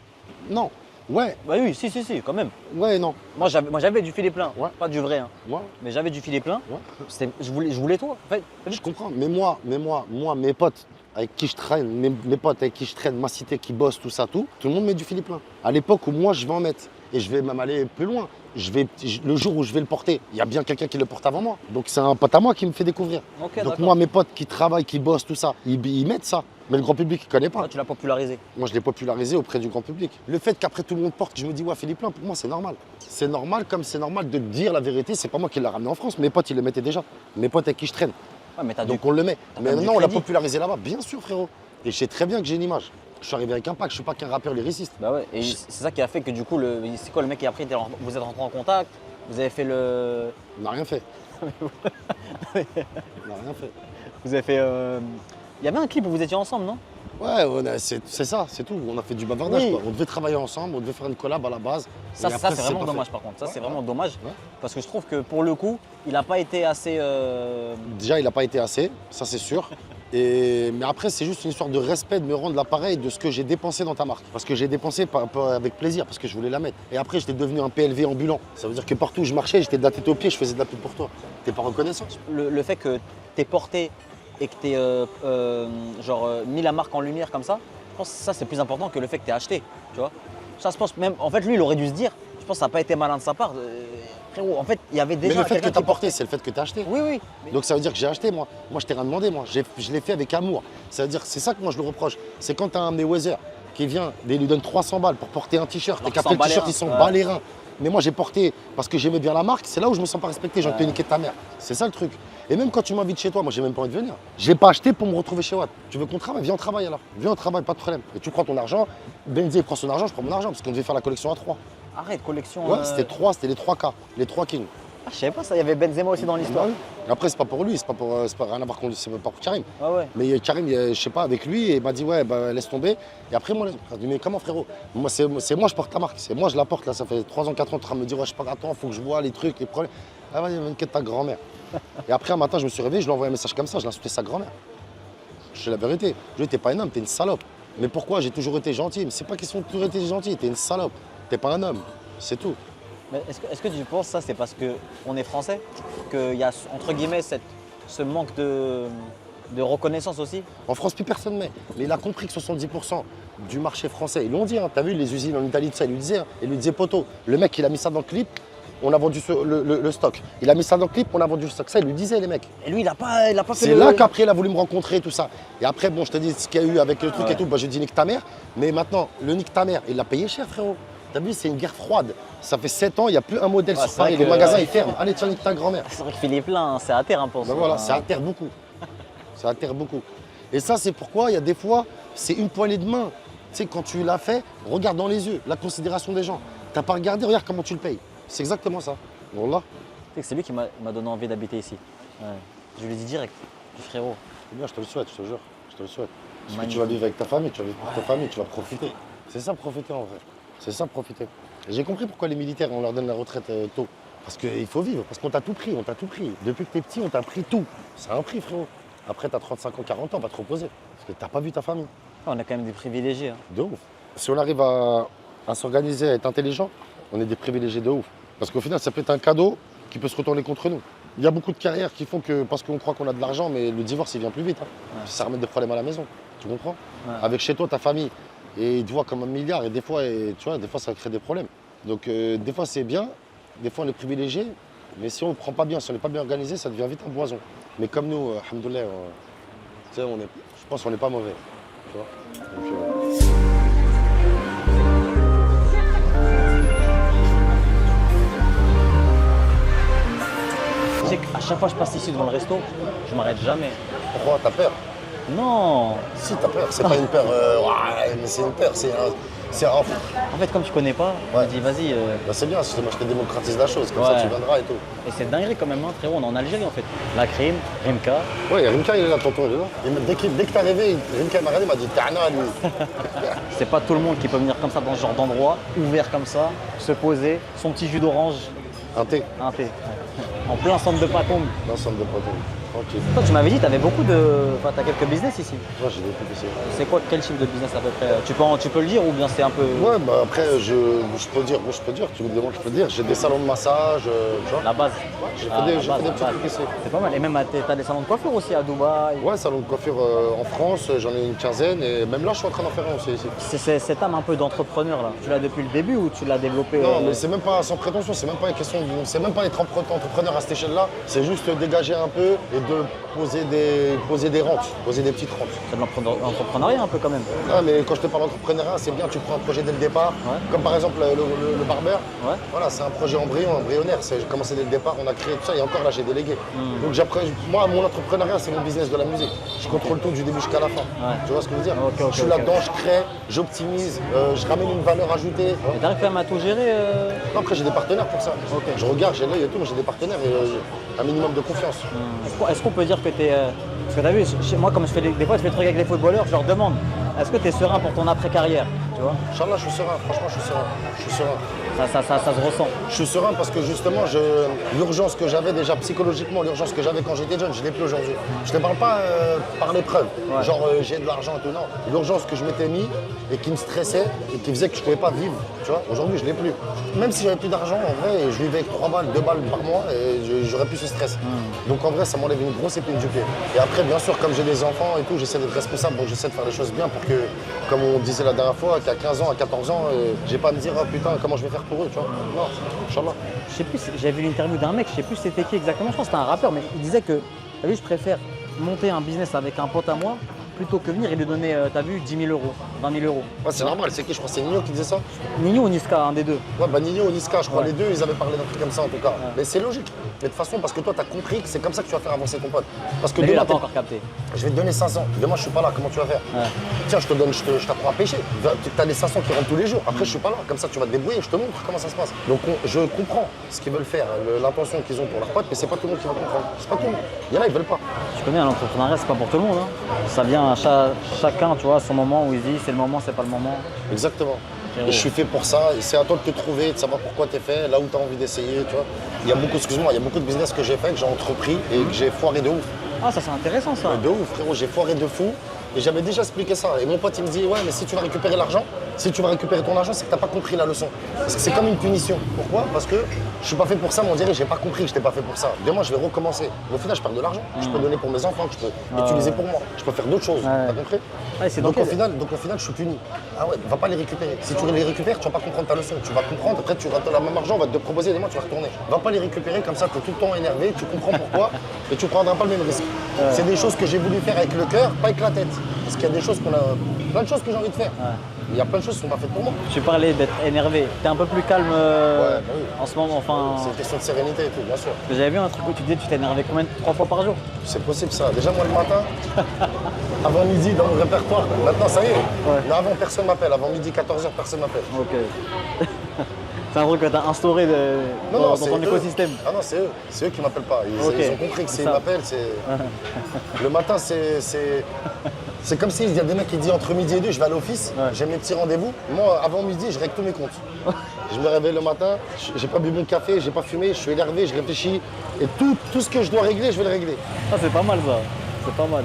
Non, ouais, Bah oui, si, quand même. ouais, non. Moi, j'avais du Philippe Lain. Ouais. Pas du vrai, hein. Ouais. Mais j'avais du Philippe Lain. Ouais. Je voulais toi. En fait, Je comprends, mais moi, mes potes avec qui je traîne, mes potes avec qui je traîne, ma cité qui bosse, tout le monde met du Philippe Lain. À l'époque où moi je vais en mettre. Et je vais même aller plus loin. Le jour où je vais le porter, il y a bien quelqu'un qui le porte avant moi. Donc c'est un pote à moi qui me fait découvrir. Ok, Donc d'accord. moi, mes potes qui travaillent, qui bossent, tout ça, ils mettent ça. Mais le grand public, il ne connaît pas. Là, tu l'as popularisé. Moi, je l'ai popularisé auprès du grand public. Le fait qu'après tout le monde porte, je me dis, ouais, Philippe Lain, pour moi, c'est normal. C'est normal, comme c'est normal de dire la vérité. C'est pas moi qui l'ai ramené en France. Mes potes, ils le mettaient déjà. Mes potes avec qui je traîne. Ouais, mais t'as Donc on le met. t'as Mais quand même du maintenant, on l'a crédit. popularisé là-bas. Bien sûr, frérot. Et je sais très bien que j'ai une image. Je suis arrivé avec un pack. Je suis pas qu'un rappeur lyriciste. Bah ouais, et c'est ça qui a fait que du coup, c'est quoi le mec qui a pris, vous êtes rentré en contact, vous avez fait le. On n'a rien fait. On n'a rien fait. Vous avez fait. Il y avait un clip où vous étiez ensemble, non? Ouais, c'est ça, c'est tout. On a fait du bavardage. Oui. Quoi. On devait travailler ensemble, on devait faire une collab à la base. Ça, Et ça après, c'est s'est vraiment pas dommage fait. par contre. Ça, Ouais, c'est ouais. vraiment dommage. Ouais. Parce que je trouve que pour le coup, il n'a pas été assez. Déjà, il n'a pas été assez, ça c'est sûr. Mais après, c'est juste une histoire de respect, de me rendre l'appareil de ce que j'ai dépensé dans ta marque. Parce que j'ai dépensé avec plaisir, parce que je voulais la mettre. Et après, j'étais devenu un PLV ambulant. Ça veut dire que partout où je marchais, j'étais de la tête aux pieds, je faisais de la pub pour toi. T'es pas reconnaissant. Le fait que t'aies porté et que t'aies mis la marque en lumière comme ça, je pense que ça c'est plus important que le fait que t'aies acheté. Tu vois. Ça, je pense même. En fait, lui, il aurait dû se dire. Je pense que ça n'a pas été malin de sa part. Frérot, en fait, il y avait déjà. Mais le fait que quelqu'un tu as qui porté, c'est le fait que tu as acheté. Oui, oui. Donc ça veut dire que j'ai acheté, moi. Moi, je t'ai rien demandé, moi. Je l'ai fait avec amour. Ça veut dire, c'est ça que moi je le reproche. C'est quand tu as un Mayweather qui vient, et il lui donne 300 balles pour porter un t-shirt, Alors et qu'après qu'il le s'en t-shirt, bat il s'en les bat reins. les reins. Mais moi, j'ai porté parce que j'aimais bien la marque. C'est là où je me sens pas respecté. J'ai envie de te niquer ta mère. C'est ça le truc. Et même quand tu m'invites chez toi, moi, j'ai même pas envie de venir. Je l'ai pas acheté pour me retrouver chez Watt. Tu veux qu'on travaille? Viens, on travaille alors. Viens, on travaille, pas de problème. Et tu prends ton argent. Benzi prend son argent, je prends mon argent parce qu'on devait faire la collection à 3. Arrête, collection. Ouais, c'était 3, c'était les 3K, les 3 kings. Ah, je savais pas ça, il y avait Benzema aussi dans l'histoire. Bah oui. Après, c'est pas pour lui, c'est pas rien à voir contre lui, c'est pas pour Karim. Ouais, ouais. Mais Karim, je sais pas, avec lui, il m'a dit ouais, bah, laisse tomber. Et après, moi, je lui ai dit, mais comment frérot? Moi, c'est moi, je porte ta marque. C'est moi, je la porte là. Ça fait 3 ans, 4 ans, tu es en train de me dire, ouais, je sais pas, attends, faut que je vois les trucs, les problèmes. Ah, vas-y, m'inquiète ta grand-mère. Et après, un matin, je me suis réveillé, je lui ai envoyé un message comme ça, je l'ai insulté sa grand-mère. Je dis la vérité. Je lui ai dit, t'es pas un homme, t'es une salope. Mais pourquoi? J'ai toujours été gentil. Mais c'est pas question de toujours été gentil, t'es une salope. T'es pas un homme. C'est tout. Mais est-ce que tu penses que ça c'est parce qu'on est français? Qu'il y a entre guillemets ce manque de reconnaissance aussi? En France, plus personne met. Mais il a compris que 70% du marché français, ils l'ont dit, hein, t'as vu les usines en Italie, tout ça, ils lui disaient, hein, ils lui disaient poto. Le mec, il a mis ça dans le clip, on a vendu le stock. Il a mis ça dans le clip, on a vendu le stock. Ça, il lui disait, les mecs. Et lui il a pas fait C'est là qu'après, il a voulu me rencontrer, tout ça. Et après, bon, je te dis ce qu'il y a eu avec le truc Ouais. et tout, bah, j'ai dit nique ta mère. Mais maintenant, le nique ta mère, il l'a payé cher, frérot. T'as vu, c'est une guerre froide. Ça fait 7 ans, il n'y a plus un modèle Ouais, sur c'est Paris. vrai Les que- magasins, ils ferment. Allez, tiens, nique ta grand-mère. C'est vrai que Philippe Lain, c'est à terre un peu. Ben voilà, ça atterre beaucoup. Ça atterre beaucoup. Et ça, c'est pourquoi il y a des fois, c'est une poignée de main. Tu sais, quand tu l'as fait, regarde dans les yeux, la considération des gens. T'as pas regardé, regarde comment tu le payes. C'est exactement ça. Voilà. C'est lui qui m'a donné envie d'habiter ici. Ouais. Je lui ai dit direct, frérot. C'est bien, je te le souhaite, je te jure. Je te le souhaite. Parce que Magnifique. tu vas vivre avec ta famille, tu vas vivre avec ta famille, tu vas profiter. C'est ça, profiter en vrai. C'est ça, profiter. Et j'ai compris pourquoi les militaires, on leur donne la retraite tôt. Parce qu'il faut vivre, parce qu'on t'a tout pris, on t'a tout pris. Depuis que t'es petit, on t'a pris tout. C'est un prix, frérot. Après, t'as 35 ans, 40 ans, va te reposer. Parce que t'as pas vu ta famille. On a quand même des privilégiés. Hein. De ouf. Si on arrive à s'organiser, à être intelligent, on est des privilégiés de ouf. Parce qu'au final, ça peut être un cadeau qui peut se retourner contre nous. Il y a beaucoup de carrières qui font que, parce qu'on croit qu'on a de l'argent, mais le divorce, il vient plus vite. Hein. Ouais. Ça remet des problèmes à la maison. Tu comprends? Ouais. Avec chez toi, ta famille, et ils te voient comme un milliard, et des fois, tu vois, des fois, ça crée des problèmes. Donc, des fois, c'est bien, des fois, on est privilégié, mais si on ne prend pas bien, si on n'est pas bien organisé, ça devient vite un poison. Mais comme nous, alhamdoulilah, tu sais, je pense qu'on n'est pas mauvais. Tu vois. Donc, Tu sais qu'à chaque fois que je passe ici devant le resto, je m'arrête jamais. pourquoi t'as peur? Non. Si, t'as peur. C'est pas une peur, ouais, mais c'est une peur. En fait, comme tu connais pas, Ouais. je dis vas-y. Bah, c'est bien, justement, je te démocratise la chose, comme Ouais. ça tu viendras et tout. Et c'est dinguerie quand même, hein, frérot. On est en Algérie en fait. La crime, Rimka. Ouais, Rimka, il est là, tonton, il est là. Dès que t'es arrivé, Rimka m'a regardé, il m'a dit Ta'ana, lui. C'est pas tout le monde qui peut venir comme ça dans ce genre d'endroit, ouvert comme ça, se poser, son petit jus d'orange, Un thé, un thé. En plein centre de Patombe. l'ensemble de potes. tranquille. Toi, tu m'avais dit, tu avais beaucoup de. Enfin, tu as quelques business ici. Ouais, j'ai des trucs ici. C'est quoi, quel chiffre de business à peu près tu peux le dire ou bien c'est un peu. Ouais, bah après, je peux dire, tu me demandes, je peux dire. J'ai des salons de massage, tu vois. La base. J'ai Ah, fait la des base, petits la base. trucs ici. C'est pas mal. Et même, t'as des salons de coiffure aussi à Dubaï. Ouais, salon de coiffure en France, j'en ai une quinzaine et même là, je suis en train d'en faire un aussi ici. C'est cette âme un peu d'entrepreneur là. Tu l'as depuis le début ou tu l'as développé Non, mais c'est même pas sans prétention, c'est même pas une question, c'est même pas être entrepreneur à cette échelle-là, c'est juste dégager un peu et de poser des rentes, poser des petites rentes. C'est de l'entrepreneuriat un peu quand même. Ah, mais quand je te parle d'entrepreneuriat, c'est bien, tu prends un projet dès le départ, Ouais. comme par exemple le barbeur. Ouais. Voilà, c'est un projet embryonnaire, j'ai commencé dès le départ, on a créé tout ça et encore là j'ai délégué. Donc moi, mon entrepreneuriat, c'est mon business de la musique. Je contrôle tout du début jusqu'à la fin. Ouais. Tu vois ce que je veux dire? Ok, Je suis là-dedans, je crée, j'optimise, je ramène une valeur ajoutée. Et t'arrives quand même à tout gérer Non, après j'ai des partenaires pour ça. Ok. Je regarde, j'ai l'œil et tout, mais j'ai des partenaires et un minimum de confiance. Est-ce qu'on peut dire que t'es. Parce que t'as vu, moi comme je fais des fois je fais des trucs avec les footballeurs, je leur demande est-ce que t'es serein pour ton après-carrière? Tu vois? Inch'Allah, je suis serein, franchement, je suis serein. Je suis serein. Ça se ressent. Je suis serein parce que justement, l'urgence que j'avais déjà psychologiquement, l'urgence que j'avais quand j'étais jeune, je ne l'ai plus aujourd'hui. Je ne te parle pas par l'épreuve, Ouais. genre j'ai de l'argent et tout, non. L'urgence que je m'étais mis et qui me stressait et qui faisait que je ne pouvais pas vivre, tu vois, aujourd'hui je ne l'ai plus. Même si j'avais plus d'argent, en vrai, je vivais avec 3 balles, 2 balles par mois et j'aurais plus ce stress. Donc en vrai, ça m'enlève une grosse épine du pied. Et après, bien sûr, comme j'ai des enfants et tout, j'essaie d'être responsable, donc j'essaie de faire les choses bien pour que, comme on disait la dernière fois, qu'à 15 ans, à 14 ans, j'ai pas à me dire, oh putain, comment je vais faire pour eux, tu vois. Non, Inch'Allah. Je sais plus, j'avais vu l'interview d'un mec, je sais plus c'était qui exactement, je pense que c'était un rappeur, mais il disait que, t'as vu, je préfère monter un business avec un pote à moi plutôt que venir et lui donner, t'as vu, 10 000 euros, 20 000 euros. Ouais, c'est normal, c'est qui? Je crois que c'est Nino qui disait ça. Nino ou Niska, un des deux. Ouais, bah Nino ou Niska, je crois, Ouais. les deux, ils avaient parlé d'un truc comme ça en tout cas. Mais c'est logique. Mais de toute façon, parce que toi, tu as compris que c'est comme ça que tu vas faire avancer ton pote. Parce que Mais lui, il demain, a pas encore capté. je vais te donner 500. Demain, je suis pas là, comment tu vas faire? Ouais. Tiens, je t'apprends à pêcher. Tu as les 500 qui rentrent tous les jours. Après, je suis pas là. Comme ça, tu vas te débrouiller, je te montre comment ça se passe. Donc, je comprends ce qu'ils veulent faire, l'intention qu'ils ont pour leur pote, mais c'est pas tout le monde qui va comprendre. C'est pas tout le monde. Il y en a, ils veulent pas. Tu connais, l'entrepreneuriat, c'est pas pour tout le monde. Hein. Ça vient à chacun, tu vois, à son moment où il se dit c'est le moment, c'est pas le moment. Exactement. Frérot. Et je suis fait pour ça, et c'est à toi de te trouver, de savoir pourquoi tu es fait, là où tu as envie d'essayer, tu vois. Il y a beaucoup, excuse-moi, il y a beaucoup de business que j'ai fait, que j'ai entrepris et que j'ai foiré de ouf. Ah, ça c'est intéressant ça. De ouf, frérot, j'ai foiré de fou. Et j'avais déjà expliqué ça. Et mon pote, il me dit, ouais, mais si tu vas récupérer l'argent, si tu vas récupérer ton argent, c'est que t'as pas compris la leçon. Parce que c'est comme une punition. Pourquoi? Parce que je suis pas fait pour ça, mais on dirait, j'ai pas compris que je t'ai pas fait pour ça. Demain, je vais recommencer. Mais au final, je perds de l'argent. Je peux donner pour mes enfants, que je peux utiliser pour moi. Je peux faire d'autres choses. Ouais. T'as compris? Ouais, c'est donc, donc au final, je suis puni. Ah ouais, va pas les récupérer. Si tu les récupères, tu vas pas comprendre ta leçon. Tu vas comprendre, après, tu vas te la même argent, on va te proposer, demain, tu vas retourner. Va pas les récupérer comme ça, tu es tout le temps énervé, tu comprends pourquoi, et tu prendras pas le même risque. C'est des choses que j'ai voulu faire avec le cœur, pas avec la tête. Parce qu'il y a des choses plein de choses que j'ai envie de faire. Il y a plein de choses qui sont pas faites pour moi. Tu parlais d'être énervé. T'es un peu plus calme bah oui. en ce moment, enfin. C'est une question de sérénité et tout, bien sûr. J'avais vu un truc où tu disais que tu t'énervais combien 3 fois par jour? C'est possible ça. Déjà moi le matin, avant midi dans mon répertoire, maintenant ça y est. Mais avant personne m'appelle. Avant midi 14h, personne m'appelle. Ok. C'est un truc que t'as instauré dans c'est ton eux. écosystème. Ah non, c'est eux. C'est eux qui m'appellent pas. Ils ont compris que C'est s'ils ça. m'appellent, c'est. Le matin, c'est comme s'il y a des mecs qui disent entre midi et 2, je vais à l'office, j'ai mes petits rendez-vous. Moi, avant midi, je règle tous mes comptes. Je me réveille le matin, j'ai pas bu mon café, j'ai pas fumé, je suis énervé, je réfléchis. Et tout ce que je dois régler, je vais le régler. Ah, c'est pas mal ça. C'est pas mal.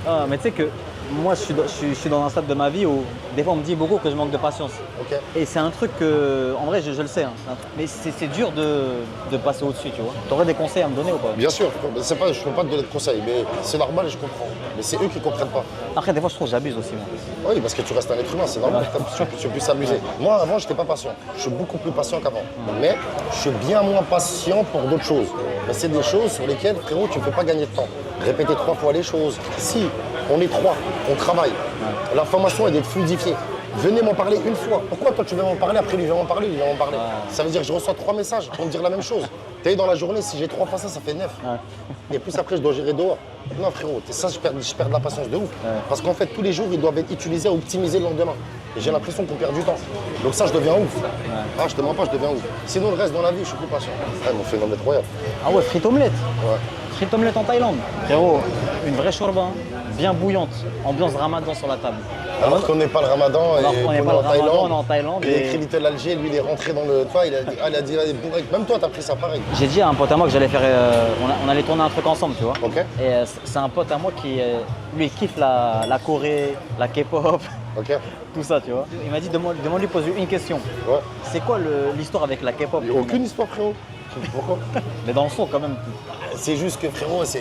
Ah, mais tu sais que moi, je suis dans un stade de ma vie où des fois on me dit beaucoup que je manque de patience. Ok. Et c'est un truc que, en vrai, je le sais. Hein. Mais c'est dur de passer au-dessus, tu vois. T'aurais des conseils à me donner ou pas? Bien sûr, je peux pas te donner de conseils, mais c'est normal et je comprends. Mais c'est eux qui comprennent pas. Après, des fois, je trouve que j'abuse aussi, moi. Oui, parce que tu restes un être humain, c'est normal que tu puisses s'amuser. Moi, avant, je n'étais pas patient. Je suis beaucoup plus patient qu'avant. Mais je suis bien moins patient pour d'autres choses. Mais c'est des choses sur lesquelles, frérot, tu ne peux pas gagner de temps. Répéter 3 fois les choses. Si on est 3, on travaille, l'information est d'être fluidifiée. Venez m'en parler une fois. Pourquoi toi tu viens m'en parler, après lui vient m'en parler, lui vient m'en parler. Ça veut dire que je reçois 3 messages pour me dire la même chose. T'es dans la journée, si j'ai 3 fois ça, ça fait 9. Et plus après, je dois gérer dehors. Non frérot, ça je perds de la patience de ouf. Parce qu'en fait, tous les jours, ils doivent être utilisés à optimiser le lendemain. Et j'ai l'impression qu'on perd du temps. Donc ça, je deviens ouf. Ah, je te mens pas, je deviens ouf. Sinon, le reste dans la vie, je suis plus patient. Ah, ils m'ont fait une omelette royale. Ah ouais, frite omelette. Ouais. Frite omelette en Thaïlande. Frérot, une vraie shorba, hein, bien bouillante. Ambiance ramadan sur la table. Alors qu'on n'est pas le ramadan et Alors qu'on qu'on n'est est pas le en Ramadan, Thaïlande. on est en Thaïlande. Il a écrit Little Alger, lui il est rentré dans le toit, il a dit là, même toi t'as pris ça pareil. J'ai dit à un pote à moi que j'allais faire. On allait tourner un truc ensemble, tu vois. Ok. Et c'est un pote à moi qui, lui, il kiffe la Corée, la K-pop, Ok. tout ça, tu vois. Il m'a dit, demande-lui, pose-lui une question. Ouais. C'est quoi l'histoire avec la K-pop? Il n'y a aucune histoire frérot. Pourquoi? Mais dans le son, quand même. C'est juste que frérot, c'est.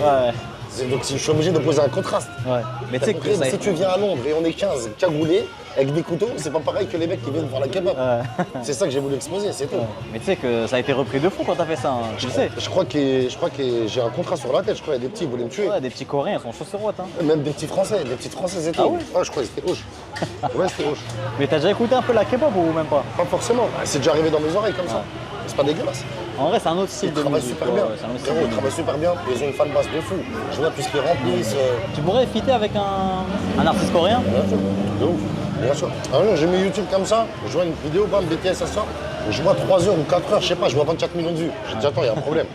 Ouais, Donc je suis obligé de poser un contraste. ouais. Mais tu sais que Compris, ça. si tu viens à Londres et on est 15 cagoulés avec des couteaux, c'est pas pareil que les mecs qui viennent voir la kebab. Ouais. C'est ça que j'ai voulu exposer, c'est tout. Mais tu sais que ça a été repris de fou quand t'as fait ça, hein. Tu le sais. Je crois que j'ai un contrat sur la tête, je crois qu'il y a des petits, ils voulaient me tuer. Ouais, des petits Coréens, ils sont chauds sur droite, hein. Même des petits Français, des petites Françaises et tout. Ah ouais Je crois que c'était rouge. Ouais, c'était rouge. Mais t'as déjà écouté un peu la K-pop ou même pas? Pas forcément, c'est déjà arrivé dans mes oreilles comme ça. C'est pas dégueulasse. En vrai, c'est un autre style Ils de travaillent musique. super bien. Ouais, c'est un autre style Frérot, de ils musique. travaillent super bien. Ils ont une fanbase de fou. Je vois tout ce qu'ils remplissent. Tu pourrais fitter avec un artiste coréen? Bien sûr, de ouf. Bien sûr. Un jour, j'ai mis YouTube comme ça, je vois une vidéo, bam, BTS, ça sort. Je vois 3 heures ou 4 heures, je sais pas, je vois 24 millions de vues. J'ai dit, attends, il y a un problème.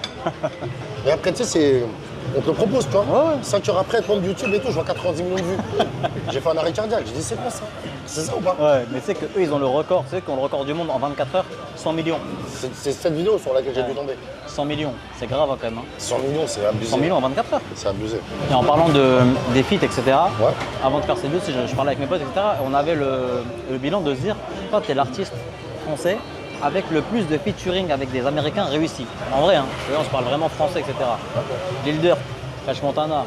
Et après, tu sais, c'est. On te le propose, toi. Ouais, ouais. 5 heures après, tombe YouTube et tout, je vois 90 millions de vues. J'ai fait un arrêt cardiaque. J'ai dit, c'est quoi ça? C'est ça ou pas? Ouais, mais tu sais qu'eux, ils ont le record. Tu sais qu'ils ont le record du monde en 24 heures, 100 millions. C'est cette vidéo sur laquelle j'ai dû tomber. 100 millions, c'est grave hein, quand même. Hein. 100 millions, c'est abusé. 100 millions en 24 heures. C'est abusé. Et en parlant des feats, etc., Ouais. avant de faire ces vidéos, je parlais avec mes potes, etc., on avait le bilan de se dire, toi, t'es l'artiste français avec le plus de featuring avec des Américains réussis. En vrai, hein, on se parle vraiment français, etc. Lil Durk, Flash Montana.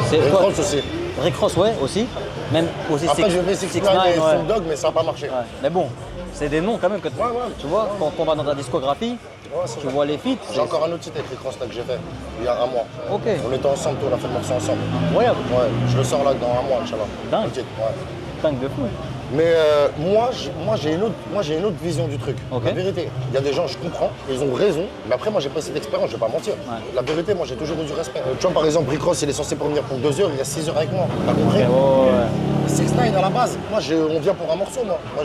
C'est Et toi- France aussi. Rick Ross, ouais, aussi. Même aussi Après, je vais 6 6 9 et ouais. Snoop Dogg, mais ça n'a pas marché. Ouais. Mais bon, c'est des noms quand même que ouais. tu vois, quand on va dans ta discographie, Ouais, c'est tu vrai. vois les feats. J'ai encore un autre titre avec les cross que j'ai fait il y a un mois. Ok, On était ensemble, on a fait le morceau ensemble. incroyable, Ouais, je le sors là dans un mois, Inch'Allah. Dingue. Le titre, ouais. dingue de fou. Mais moi, j'ai une autre vision du truc. Ok. La vérité, il y a des gens, je comprends, ils ont raison, mais après, moi, j'ai pas cette expérience, je vais pas mentir. Ouais. La vérité, moi, j'ai toujours eu du respect. Tu vois, par exemple, Rick Ross, il est censé pour venir pour 2 heures, il reste 6 heures avec moi. T'as compris? Ouais. 6 9 à la base, moi, on vient pour un morceau, moi. Moi,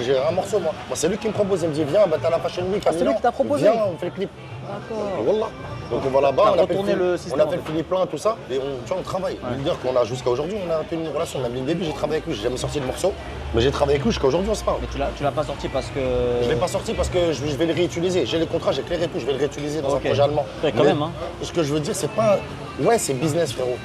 j'ai un morceau, moi. Moi, c'est lui qui me propose, il me dit, viens, bah, t'as la Fashion Week. à c'est Milan. lui qui t'a proposé? Viens, on fait le clip. D'accord. Wallah. Donc on va là-bas, T'as on a fait retourné le système, on a en fait fait. le Philippe plein, tout ça, et tu vois, on travaille. Je veux dire qu'on a jusqu'à aujourd'hui, on a tenu une relation. Même le début, j'ai travaillé avec lui, j'ai jamais sorti de morceau, mais j'ai travaillé avec lui jusqu'à aujourd'hui, on se parle. Mais tu l'as pas sorti parce que. Je l'ai pas sorti parce que je vais le réutiliser. J'ai les contrats, j'ai clairé et tout, je vais le réutiliser dans Ok. un projet allemand. Ouais, quand Mais même, hein. Ce que je veux dire, c'est pas. Ouais, c'est business, frérot.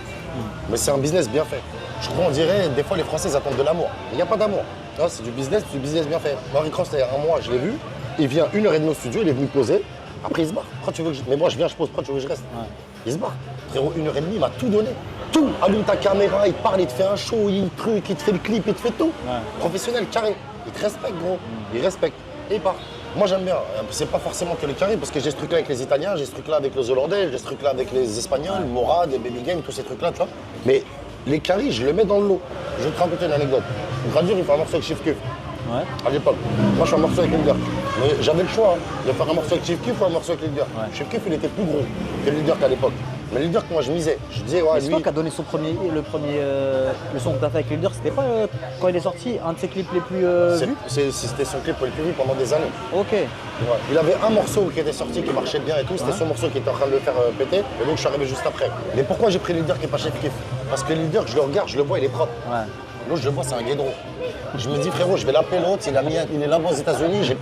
Mais c'est un business bien fait. Je crois, on dirait, des fois, les Français ils attendent de l'amour. Il n'y a pas d'amour. Tu vois, c'est du business bien fait. Marie Cross, il y a un mois, je l'ai vu. Il vient 1h30 au studio, il est venu poser. Après, il se barre. Pourquoi tu veux que je... Mais moi, je viens, je pose. Pourquoi tu veux que je reste? Il se barre. Frérot, 1h30, il m'a tout donné. Tout. Allume ta caméra, il te parle, il te fait un show, il te fait le clip, il te fait tout. Professionnel, carré. Il te respecte, gros. Il respecte. Et il part. Moi, j'aime bien. C'est pas forcément que les carrés, parce que j'ai ce truc-là avec les Italiens, j'ai ce truc-là avec les Hollandais, j'ai ce truc-là avec les Espagnols, Morad, Baby Game, tous ces trucs-là, tu vois. Mais les carrés, je le mets dans le lot. Je vais te raconter une anecdote. Gradure, il fait un morceau avec Chief Keef. Ouais. À l'époque. Moi, je fais un morceau avec Lil Durk. Mais j'avais le choix de faire un morceau avec Chief Keef ou un morceau avec Lil Durk. Chief Keef, il était plus gros que Lil Durk à l'époque. Mais Lil Durk, moi, je misais. Je disais, ouais, Mais c'est lui. toi qui as donné le son que t'as fait avec Lil Durk, c'était pas quand il est sorti un de ses clips les plus vus? C'était son clip le plus vu pendant des années. Ok. Ouais. Il avait un morceau qui était sorti, qui marchait bien et tout. C'était son morceau qui était en train de le faire péter. Et donc, je suis arrivé juste après. Mais pourquoi j'ai pris Lil Durk et pas Chief Keef? Parce que Lil Durk, je le regarde, je le vois, il est propre. Ouais. L'autre, je le vois, c'est un guédron. Je me dis, frérot, je vais l'appeler l'autre, il est là-bas aux États-Unis,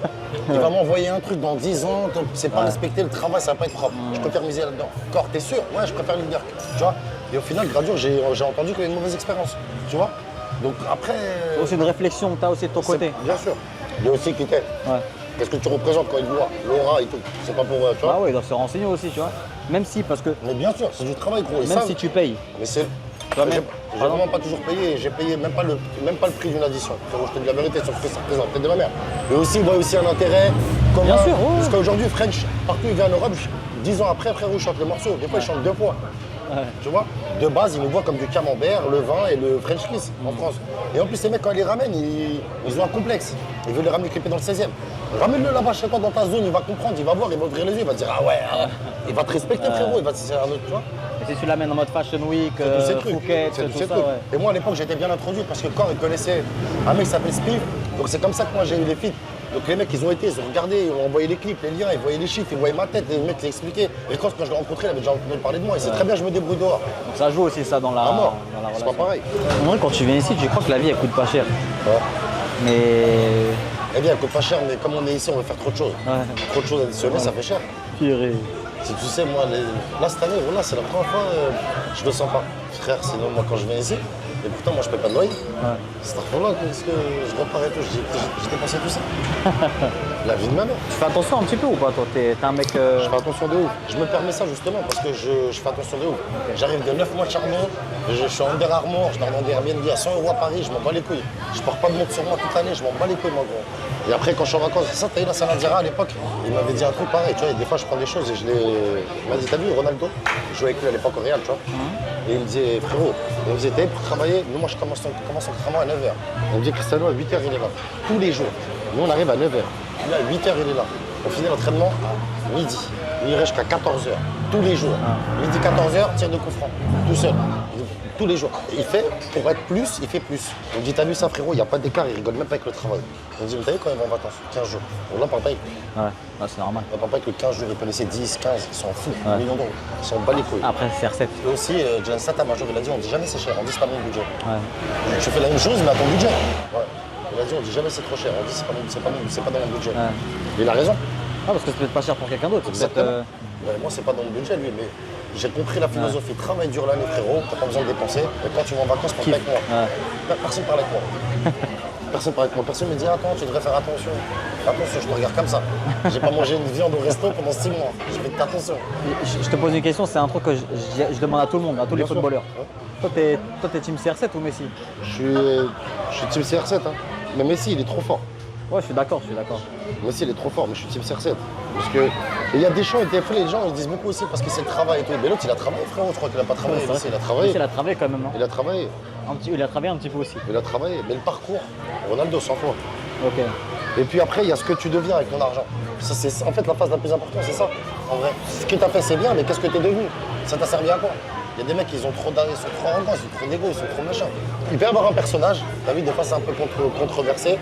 il va m'envoyer un truc dans 10 ans, c'est pas respecter le travail, ça va pas être propre. Je préfère miser là-dedans. Encore, t'es sûr? Ouais, je préfère Lil Durk. Tu vois? Et au final, Gradure, j'ai entendu qu'il y avait une mauvaise expérience. Tu vois? Donc après. C'est aussi une réflexion que t'as aussi de ton côté. Bien sûr. Il y a aussi qui t'es. Ouais. Qu'est-ce que tu représentes quand il voit l'aura et tout? C'est pas pour. Tu vois? Ah ouais, il doit se renseigner aussi, tu vois. Même si, parce que Mais bien sûr, c'est du travail, gros. même si tu payes. Mais c'est. Toi, même- J'ai vraiment pas toujours payé, j'ai payé même pas le prix d'une addition. Frérot, je te dis la vérité sur ce que ça représente, tête de ma mère. Et aussi, il voit aussi un intérêt commun. Bien sûr, ouais. Jusqu'à aujourd'hui, French, partout il vient en Europe, 10 ans après, frérot, il chante le morceau. Des fois, il chante 2 fois. Ouais. Tu vois? De base, ils nous voient comme du camembert, le vin et le French kiss en France. Et en plus, les mecs, quand ils les ramènent, ils ont un complexe. Ils veulent les ramener clipper dans le 16e. Ramène-le là-bas chez toi dans ta zone, il va comprendre, il va voir, il va ouvrir les yeux, il va te dire ah ouais, il va te respecter, frérot, il va te c'est un autre, tu vois? Et si tu l'amènes en mode Fashion Week, C'est tous ces trucs. Phuket, C'est tous tout ces ça, trucs. ouais. Et moi à l'époque j'étais bien introduit parce que quand il connaissait un mec qui s'appelle Spiff, donc c'est comme ça que moi j'ai eu les feats. Donc les mecs, ils ont été, ils ont regardé, ils ont envoyé les clips, les liens, ils voyaient les chiffres, ils voyaient ma tête, les mecs l'expliquaient. Et quand je l'ai rencontré, il avait déjà entendu parler de moi. Il sait très bien, je me débrouille dehors. Donc ça joue aussi ça dans la, À mort. dans la C'est relation. pas pareil. En vrai, quand tu viens ici, tu crois que la vie elle coûte pas cher. Ouais. Mais. Eh bien, elle coûte pas cher, mais comme on est ici, on veut faire trop de choses. Ouais. Trop de choses additionnées, ça fait cher. Purée. Si tu sais, moi, là, cette année, voilà, c'est la première fois, je le sens pas. Frère, sinon, moi, quand je viens ici, et pourtant, moi, je paie pas de loyer. Ouais. C'est à là qu'est-ce que je repars et tout, j'ai dépensé tout ça. La vie de ma mère. Tu fais attention un petit peu ou pas toi? T'es un mec. Je fais attention de ouf. Je me permets ça justement parce que je fais attention de ouf. J'arrive de 9 mois de charbon, je suis en Under Armour, je dors dans des Airbnb à 100 € à Paris, je m'en bats les couilles. Je porte pas de montre sur moi toute l'année, je m'en bats les couilles, moi, gros. Et après, quand je suis en vacances, ça, t'as eu la Sanadira à l'époque, il m'avait dit un truc pareil, tu vois, et des fois, je prends des choses et je les. Il m'a dit, t'as vu Ronaldo? Je jouais avec lui à l'époque au Real, tu vois. Et il me disait, frérot, il me disait, t'es pour travailler, nous, moi, je commence l'entraînement à 9h. Il me dit, Cristiano, à 8h, il est là. Tous les jours. Nous, on arrive à 9h. Lui, à 8h, il est là. On finit l'entraînement à midi. Lui, il reste jusqu'à 14h. Tous les jours. Midi 14h, tir de coup franc. Tout seul. Tous les jours. Il fait, pour être plus, il fait plus. On me dit, t'as vu ça, frérot, il n'y a pas d'écart, il rigole même pas avec le travail. On me dit, mais t'as vu quand même en vacances 15 jours. On n'en parle pas avec lui. Ouais, c'est normal. On n'en parle pas avec le 15 jours, il peut laisser 10, 15, ils s'en foutent. Ouais. Millions d'euros. Ils s'en bat les couilles. Après, CR7. Et aussi, John Sata Major, il a dit, on dit jamais c'est cher, on dit c'est pas mon budget. Ouais. Tu fais la même chose, mais à ton budget. Ouais. Il a dit, on dit jamais c'est trop cher, on dit c'est pas dans mon budget. Ouais. Il a raison. Ah, parce que c'est peut-être pas cher pour quelqu'un d'autre. c'est peut-être, Exactement. Ouais, moi, c'est pas dans le budget, lui, mais j'ai compris la philosophie. Travaille dur l'année, frérot, t'as pas besoin de dépenser. Et quand tu vas en vacances, parle avec moi. Ouais. Personne parle avec moi. Personne parle avec moi. Personne me dit, attends, tu devrais faire attention. Attention, je te regarde comme ça. J'ai pas mangé une viande au resto pendant 6 mois. Je fais de attention. Je te pose une question, c'est un truc que je demande à tout le monde, à tous les Bien sûr. footballeurs. Ouais. Toi, t'es team CR7 ou Messi? Je suis team CR7, hein. Mais Messi, il est trop fort. Ouais, je suis d'accord. Messi, il est trop fort, mais je suis team CR7. Parce que il y a des gens, des fois, les gens, ils disent beaucoup aussi parce que c'est le travail et tout. Mais l'autre, il a travaillé, frérot. Je crois qu'il a pas travaillé. Ouais, Messi, il a travaillé. Messi, il a travaillé quand même, non? Il a travaillé. Il a travaillé un petit peu aussi. Il a travaillé. Mais le parcours, Ronaldo, 100 fois. Ok. Et puis après, il y a ce que tu deviens avec ton argent. Ça, c'est en fait la phase la plus importante, c'est ça. En vrai, ce que tu as fait, c'est bien, mais qu'est-ce que tu es devenu? Ça t'a servi à quoi? Il y a des mecs, ils sont trop arrogants, ils sont trop d'égo, ils sont trop méchants. Il peut y avoir un personnage, t'as vu, des fois c'est un peu controversé, Ouais.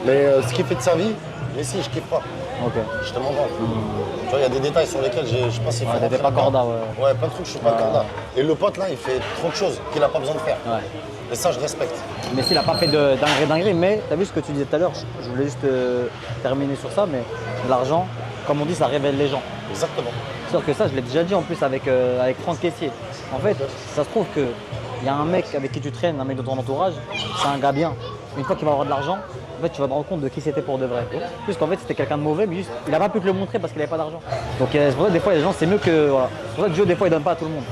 mais ce qui fait de sa vie, mais si, je kiffe pas. Ok. Je te m'en vante. Tu vois, il y a des détails sur lesquels je pense qu'il faut. Ouais, t'étais rentrer pas corda, dedans. ouais. Ouais, plein de trucs, je suis pas corda. Et le pote là, il fait trop de choses qu'il n'a pas besoin de faire. Ouais. Et ça, je respecte. Messi, il n'a pas fait de dinguerie, mais t'as vu ce que tu disais tout à l'heure, je voulais juste terminer sur ça, mais l'argent, comme on dit, ça révèle les gens. Exactement. C'est sûr que ça, je l'ai déjà dit en plus avec Franck Caissier. En fait, ça se trouve qu'il y a un mec avec qui tu traînes, un mec de ton entourage, c'est un gars bien. Une fois qu'il va avoir de l'argent, en fait, tu vas te rendre compte de qui c'était pour de vrai. Puisqu'en fait, c'était quelqu'un de mauvais, mais juste, il n'a pas pu te le montrer parce qu'il n'avait pas d'argent. Donc c'est pour ça que des fois, les gens, c'est mieux que. Voilà. C'est pour ça que Dieu, des fois, il donne pas à tout le monde.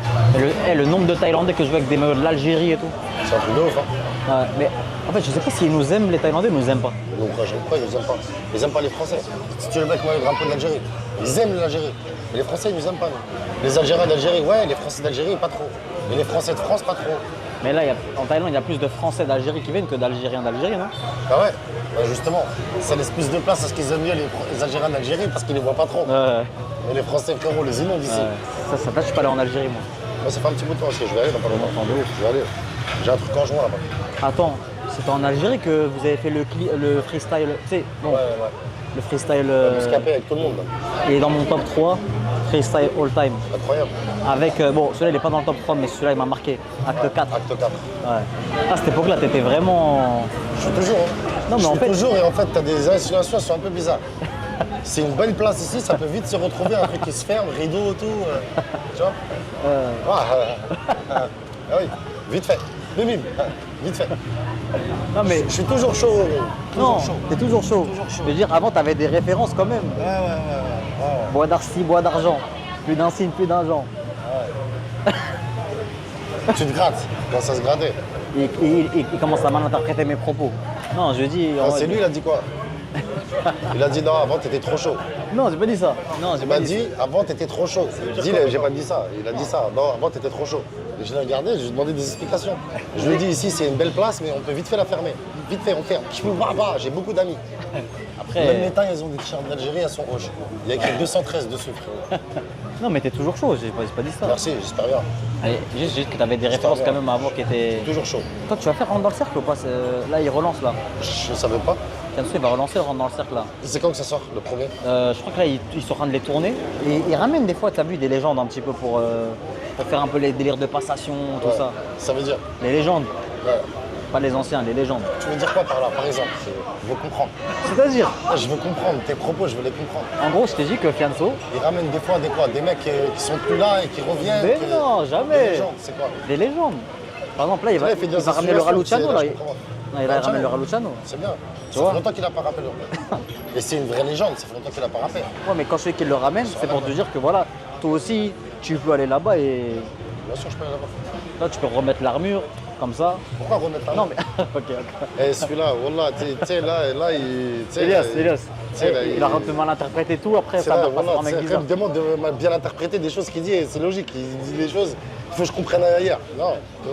Et le nombre de Thaïlandais que je vois avec des maillots de l'Algérie et tout. C'est un truc de ouf, hein. Ouais, mais en fait, je sais pas s'ils nous aiment, les Thaïlandais, ou ils nous aiment pas. Donc, pourquoi ils nous aiment pas? Ils aiment pas les Français. Si tu le mec, moi, le drapeau de l'Algérie, ils aiment l'Algérie. Mais les Français, ils nous aiment pas, nous. Les Algériens d'Algérie, ouais, les Français d'Algérie, pas trop. Mais les Français de France, pas trop. Mais là, en Thaïlande, il y a plus de Français d'Algérie qui viennent que d'Algériens d'Algérie, non? Ah ouais, bah justement, ça laisse plus de place à ce qu'ils aiment mieux les Algériens d'Algérie parce qu'ils les voient pas trop. Mais les Français, frérot, les inondent ici. Ça, là, je suis pas allé en Algérie, moi. Moi, ça fait un petit bout de temps parce que je vais aller dans pas longtemps. Je vais aller. J'ai un truc en juin là-bas. Attends, c'était en Algérie que vous avez fait le freestyle, tu sais, bon, Ouais. le freestyle. Escapé avec tout le monde, là. Et dans mon top 3, freestyle all time. Incroyable. Avec, bon, celui-là, il n'est pas dans le top 3, mais celui-là, il m'a marqué. Acte 4. Acte 4. Ouais. À cette époque-là, t'étais vraiment. Je suis toujours, hein. Non, mais je en suis fait- toujours, et en fait, t'as des insinuations, elles sont un peu bizarres. C'est une bonne place ici, ça peut vite se retrouver, un truc qui se ferme, rideau, tout. Tu vois? Ah oui, vite fait. Bim, vite fait. Non, mais. Je suis toujours chaud. Non, Toujours chaud. t'es toujours chaud. Je veux dire, avant, t'avais des références quand même. Ouais. Bois d'arcy, bois d'argent. Plus d'un signe, plus d'un genre. Tu te grattes, quand ça se grattait. Il commence à mal interpréter mes propos. Non, je dis. en Ah, mode- c'est lui, il a dit quoi? Il a dit non, avant t'étais trop chaud. Non, j'ai pas dit ça. Non, j'ai Il pas m'a dit. dit avant t'étais trop chaud. Dis-le, j'ai pas dit ça. Il a dit ça. Non, avant t'étais trop chaud. Et je l'ai regardé, je lui ai demandé des explications. Je lui ai dit ici c'est une belle place, mais on peut vite fait la fermer. Vite fait, on ferme. Je peux pas, j'ai beaucoup d'amis. Après. Même les Thaïs, ils ont des t-shirts d'Algérie, elles sont rouges. Il y a écrit 213 dessus, frérot. Non, mais t'es toujours chaud, j'ai pas dit ça. Merci, j'espère bien. Allez, juste que t'avais des références quand même avant qui étaient. Toujours chaud. Toi, tu vas faire rentrer dans le cercle ou pas? Là, il relance là. Je savais pas. Fianso, il va relancer, il rentre dans le cercle là. C'est quand que ça sort, le premier? Je crois que là, ils sont en train de les tourner. Et ils ramènent des fois, tu as vu, des légendes un petit peu pour faire un peu les délires de passation, tout Ouais. ça. Ça veut dire? Les légendes, Ouais. pas les anciens, les légendes. Tu veux dire quoi par là, par exemple? Je veux comprendre. C'est-à-dire, Ah, je veux comprendre tes propos, je veux les comprendre. en gros, je t'ai dit que Fianso, Ils ramènent des fois des mecs qui sont plus là et qui reviennent. mais non, Des jamais. légendes, c'est quoi? Des légendes. Par exemple, là, il Là, va, il fait il des va ramener le insinuations, Raluciano. Là. je comprends. Non, il va ramener le Raluciano. C'est bien. Tu Ça vois fait longtemps qu'il n'a pas rappelé. Et c'est une vraie légende, ça fait longtemps qu'il n'a pas rappelé. Ouais, mais quand je sais qu'il le ramène, c'est pour te dire que voilà, toi aussi, tu peux aller là-bas et Bien sûr, je peux aller là-bas. là, tu peux remettre l'armure, comme ça. Pourquoi remettre la Non, mais. ok, ok. Et celui-là, Wallah, tu sais, là, il. tu sais, Elias, là, Elias. tu sais, là, Il a un peu mal interprété et tout, après, C'est ça là, va passer voilà, en mec c'est bizarre. me demande de bien interpréter des choses qu'il dit, et c'est logique, il dit des choses, il faut que je comprenne ailleurs. Non, il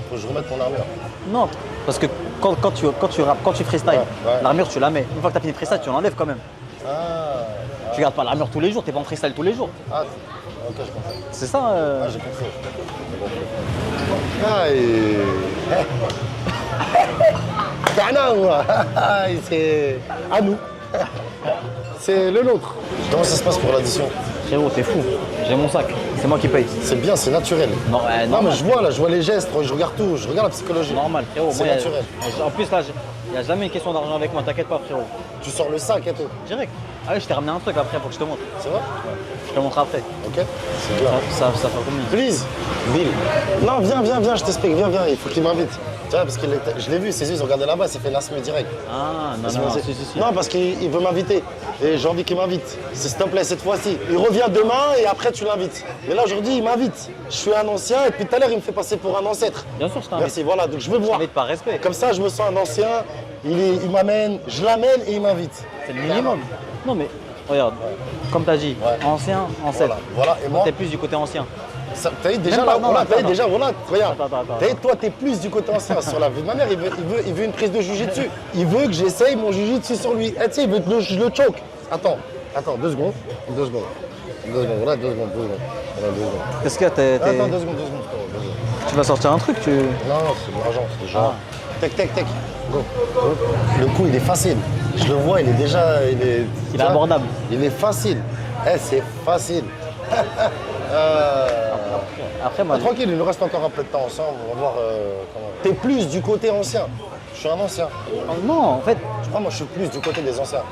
faut que je remette mon armure. Non, parce que quand tu rappes, quand tu freestyle, Ouais. l'armure, tu la mets. Une fois que tu as fini de freestyle, tu l'enlèves quand même. Ah, Tu gardes pas l'armure tous les jours, t'es pas en freestyle tous les jours. ah, ok, je comprends. C'est ça. Ah, j'ai compris. Ah, et... Ghana, moi. C'est à nous. C'est le nôtre. Comment ça se passe pour l'addition? Frérot, t'es fou. J'ai mon sac. C'est moi qui paye. C'est bien, c'est naturel. Non, Non, mais normal. je vois les gestes, je regarde tout, je regarde la psychologie. Normal, frérot. C'est Moi, naturel. En plus, là, il n'y a jamais une question d'argent avec moi, t'inquiète pas, frérot. Tu sors le sac et tout. Direct. Ah oui, je t'ai ramené un truc après, faut que je te montre. C'est vrai? Je te montre après. Ok, c'est bien. Ça fait combien? Please, Bill. Non, viens, je t'explique, viens, il faut qu'il m'invite. Tu vois, parce que je l'ai vu, ses yeux, ils ont regardé là-bas, il s'est fait Nasme direct. Ah, non, Il non, s'est- si. Non, parce qu'il veut m'inviter. Et j'ai envie qu'il m'invite. S'il te plaît, cette fois-ci. Il revient demain et après, tu l'invites. Mais là, aujourd'hui, il m'invite. Je suis un ancien et puis tout à l'heure, il me fait passer pour un ancêtre. Bien sûr, je t'invite. Merci, voilà, donc je veux Je voir. t'invite par respect. Comme ça, je me sens un ancien, il m'amène, je l'amène et il m'invite. C'est le minimum. Non, mais regarde, comme t'as dit, Ouais. ancien, ancêtre. Voilà, et moi, T'es plus du côté ancien. t'as vu déjà Même pas, là, non, voilà, attends, t'as vu attends. déjà, voilà, regarde. Attends. T'as vu, toi, t'es plus du côté ancien sur la vie de ma mère, il veut une prise de jujitsu. Il veut que j'essaye mon jujitsu sur lui. Eh, tu sais, il veut que je le choke. Attends, 2 secondes. 2 secondes, voilà, 2 secondes. Voilà, 2 secondes. Qu'est-ce que t'es. Attends, 2 secondes, frérot, 2 secondes. Tu vas sortir un truc, tu. Non, c'est de l'argent, c'est genre. Tech. Go. Le coup, il est facile. Je le vois, il est déjà. Il est tu vois, abordable. Il est facile. Eh, c'est facile. Après, moi, Tranquille, il nous reste encore un peu de temps ensemble. On va voir comment. T'es plus du côté ancien. Je suis un ancien. non, en fait, Je crois, moi, je suis plus du côté des anciens.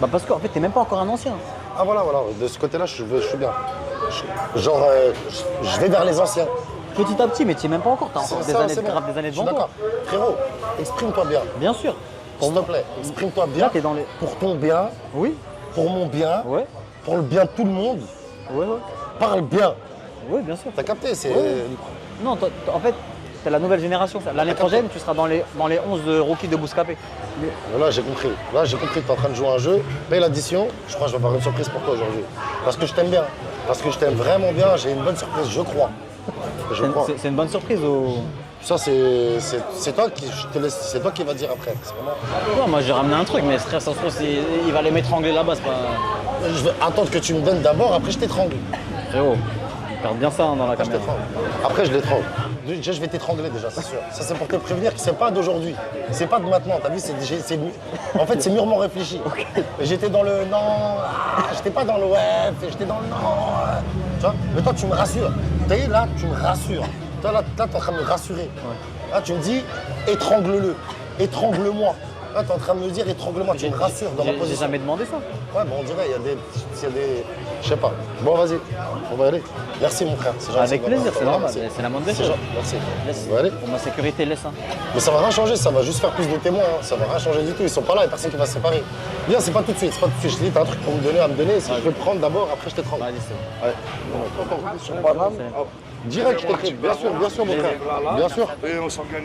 bah parce qu'en fait, t'es même pas encore un ancien. Ah, voilà. De ce côté-là, je suis bien. Je vais vers les anciens. Petit à petit, mais tu es même pas encore. T'as encore C'est des ça, années c'est de bon. grave, des années Je suis devant toi. d'accord. Frérot, exprime-toi bien. Bien sûr. S'il te plaît, exprime-toi bien. Là, t'es dans les. Pour ton bien, Oui. pour mon bien, Ouais. pour le bien de tout le monde. Ouais. Parle bien. Oui, bien sûr. T'as capté, c'est. Non, en fait, t'es la nouvelle génération. L'année prochaine, tu seras dans les 11 de rookies de Bouscapé. Voilà, j'ai compris. Là, j'ai compris que tu es en train de jouer à un jeu. Paye l'addition. Je crois que je vais avoir une surprise pour toi aujourd'hui. Parce que je t'aime bien. Parce que je t'aime vraiment bien. J'ai une bonne surprise, je crois. Je crois. C'est une bonne surprise au. Ça, c'est toi qui, je te laisse, c'est toi qui va dire après. C'est vraiment. Non, moi j'ai ramené un truc, mais stress, ça se trouve, il va les m'étrangler là-bas, c'est pas. Je vais attendre que tu me donnes d'abord, après je t'étrangle. Frérot, garde bien ça hein, dans la Après, je caméra. t'étrangle. Après, je l'étrangle. Déjà, je vais t'étrangler déjà, c'est sûr. Ça, c'est pour te prévenir que c'est pas d'aujourd'hui. C'est pas de maintenant. T'as vu, en fait, c'est mûrement réfléchi. J'étais dans le non, j'étais pas dans le ouais, j'étais dans le non. Tu vois. Mais toi, tu me rassures. T'as vu, là, tu me rassures. Toi, là, t'es en train de me rassurer. Là, tu me dis, étrangle-le, étrangle-moi. Là, t'es en train de me dire, étrangle-moi. Tu me rassures dans ma J'ai position. jamais demandé ça. Ouais, bon, on dirait, il y a des. Je sais pas. Bon, vas-y, on va y aller. Merci, mon frère. C'est gentil. Avec plaisir, c'est normal, Merci. c'est la moindre des C'est choses. gentil, merci. Laisse. On va aller. Pour ma sécurité, laisse. Hein. Mais ça va rien changer, ça va juste faire plus de témoins. Hein. Ça va rien changer du tout. Ils sont pas là, il y a personne qui va se séparer. Bien, c'est pas tout de suite. C'est pas tout de suite. Je te dis, t'as un truc pour me donner, à me donner. Si je peux prendre d'abord, après je t'étrangle. Vas-y, c'est bon. Ouais. Sur Paname. Direct, je t'écris. Bien sûr, mon frère. Bien sûr.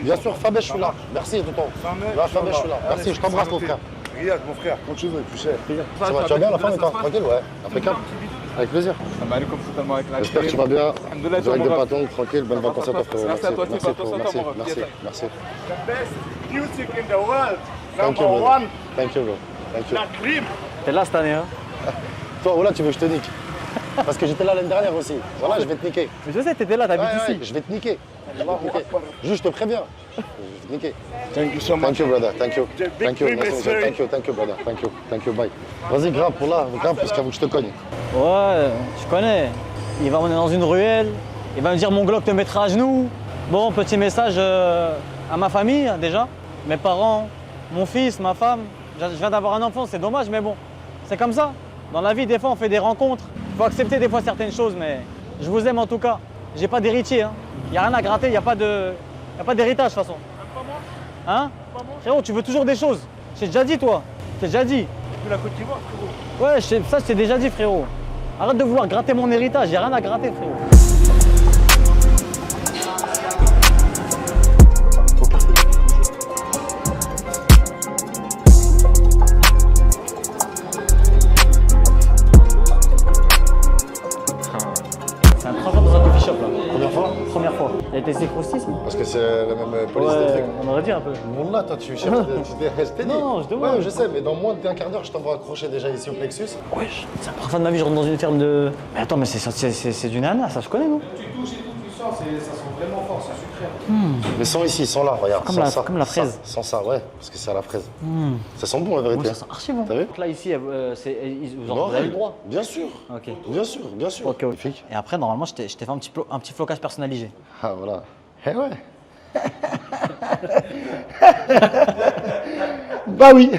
Bien sûr, Fabès, je suis là. Merci, tonton. Là, Fabès, je suis là. Merci, je t'embrasse, mon frère. Regarde, mon frère, quand tu veux, tu sais. Ça va, tu vas bien la femme ou pas? Tranquille, ouais. Impeccable. Avec plaisir. J'espère que tu vas bien. Direct de Patong, tranquille, bonne vacances à toi, frérot. Merci, merci, frérot. Merci. The best music in the world. Thank you, Number brother. one, Thank you, bro. Thank you. la crime. T'es là cette année, hein. Toi, voilà, tu veux que je te nique. Parce que j'étais là l'année dernière aussi. Voilà, je vais te niquer. Mais je sais, t'étais là, t'habites Ouais, ici. je vais te niquer. Je vais te niquer. Juste, je te préviens. Nickel. Thank you so much. Thank you, brother. Thank you. The big Thank you. dream is very- Thank you, brother. Thank you, bye. Vas-y, grimpe pour là, grimpe parce qu'avant que je te cogne. Ouais, je connais. Il va m'emmener dans une ruelle, il va me dire mon Glock te mettra à genoux. Bon, petit message à ma famille déjà, mes parents, mon fils, ma femme. Je viens d'avoir un enfant, c'est dommage, mais bon, c'est comme ça. Dans la vie, des fois, on fait des rencontres. Il faut accepter des fois certaines choses, mais je vous aime en tout cas. J'ai pas d'héritier, hein. Il n'y a rien à gratter, il n'y a pas d'héritage de toute façon. Hein? Frérot, tu veux toujours des choses. Je t'ai déjà dit, toi. Je t'ai déjà dit. Tu veux la Côte d'Ivoire, frérot? Ouais, ça, je t'ai déjà dit, frérot. Arrête de vouloir gratter mon héritage, y a rien à gratter, frérot. C'est un travail dans un coffee shop, là. Première fois? Première fois. Il y a des écroustistes, non? Parce que c'est la même police des Ouais, trucs. on aurait dit un peu. Wallah, toi, tu cherches. Je t'ai dit. Non, je te vois. Ouais, je sais, mais dans moins d'un quart d'heure, je t'envoie accrocher déjà ici au plexus. Wesh, c'est la première fois de ma vie, je rentre dans une ferme de. Mais attends, mais c'est du nana, ça je connais, non? Tu touches et tout, tu sens, ça sent vraiment fort, c'est sucré. Mais sans ici, sans là, regarde. Comme sans la- ça. comme la fraise. Sans ça, ouais, parce que c'est à la fraise. Ça sent bon, la vérité. Ouais, ça sent archi bon. T'as vu? Donc là, ici, vous Non, avez le droit. Bien sûr. Ok. Bien sûr, bien sûr. Ok, ok. Magnifique. Et après, normalement, je t'ai fait un petit flocage personnalisé. Ah, voilà. Eh ouais. Bah oui.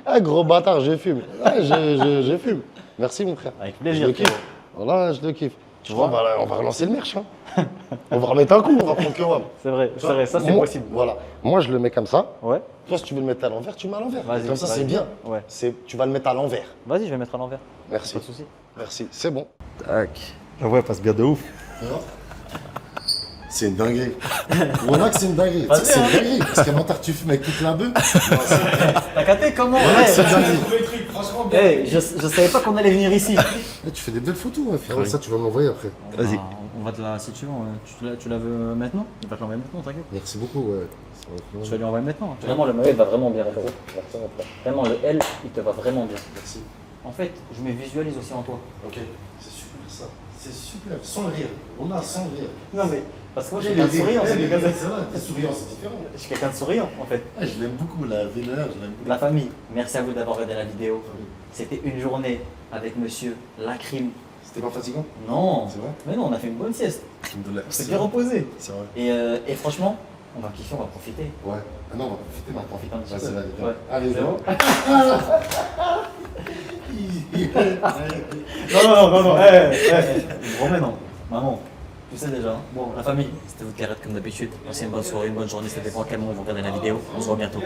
Ah, gros bâtard, je fume. Ah, je fume. Merci, mon frère. Avec plaisir, Je le kiffe. frérot. Voilà, je le kiffe. Tu vois, on va relancer le merch. Hein. On va remettre un coup, on va prendre que WAM. C'est vrai, ça c'est Moi- possible. Voilà. Moi, je le mets comme ça. Ouais. Toi, si tu veux le mettre à l'envers, tu le mets à l'envers. Vas-y, Comme ça, vas-y. c'est bien. Ouais. Tu vas le mettre à l'envers. Vas-y, je vais mettre à l'envers. Merci. Pas de soucis. Merci. C'est bon. Tac. La voix passe bien de ouf. C'est une dinguerie. On a que c'est une dinguerie. C'est une dinguerie. Parce qu'avant tard, tu fumes avec toute la bœuf. T'as capté comment? C'est une dinguerie. Je savais pas qu'on allait venir ici. Eh, tu fais des belles photos, ouais, frérot. Ça, tu vas m'envoyer après. Vas-y. On va te la, si tu veux, tu la veux maintenant? Il va te l'envoyer maintenant, t'inquiète. Merci beaucoup, ouais. Je vais lui envoyer maintenant. Vraiment, le maillot, il va vraiment bien, frérot. Vraiment, le L, il te va vraiment bien. Merci. En fait, je me visualise aussi en toi. Ok. C'est super ça. C'est super. Sans le rire. On a sans le rire. Non, mais parce que moi, je suis quelqu'un de souriant. C'est vrai, t'es souriant, c'est différent. Je suis quelqu'un de souriant, en fait. Ah, je l'aime beaucoup, la vénère, je l'aime beaucoup. La famille, merci à vous d'avoir regardé la vidéo. C'était une journée avec monsieur Lacrim. C'était pas fatigant? Non, C'est vrai? mais non, on a fait une bonne sieste. Alhamdoulilah. On s'est bien reposé. C'est vrai. Et franchement, on va kiffer, on va profiter. Ouais. Ah non, on va profiter On va maintenant. profiter un petit Vas-y, peu. vas-y, viens. Ouais. Allez, C'est bon? Non. Bon, mais non. Maman, tu sais déjà. Bon, la famille, c'était vous qui arrête comme d'habitude. Passez une bonne soirée, une bonne journée. Ça dépend à quel moment vous regardez la vidéo. On se voit bientôt.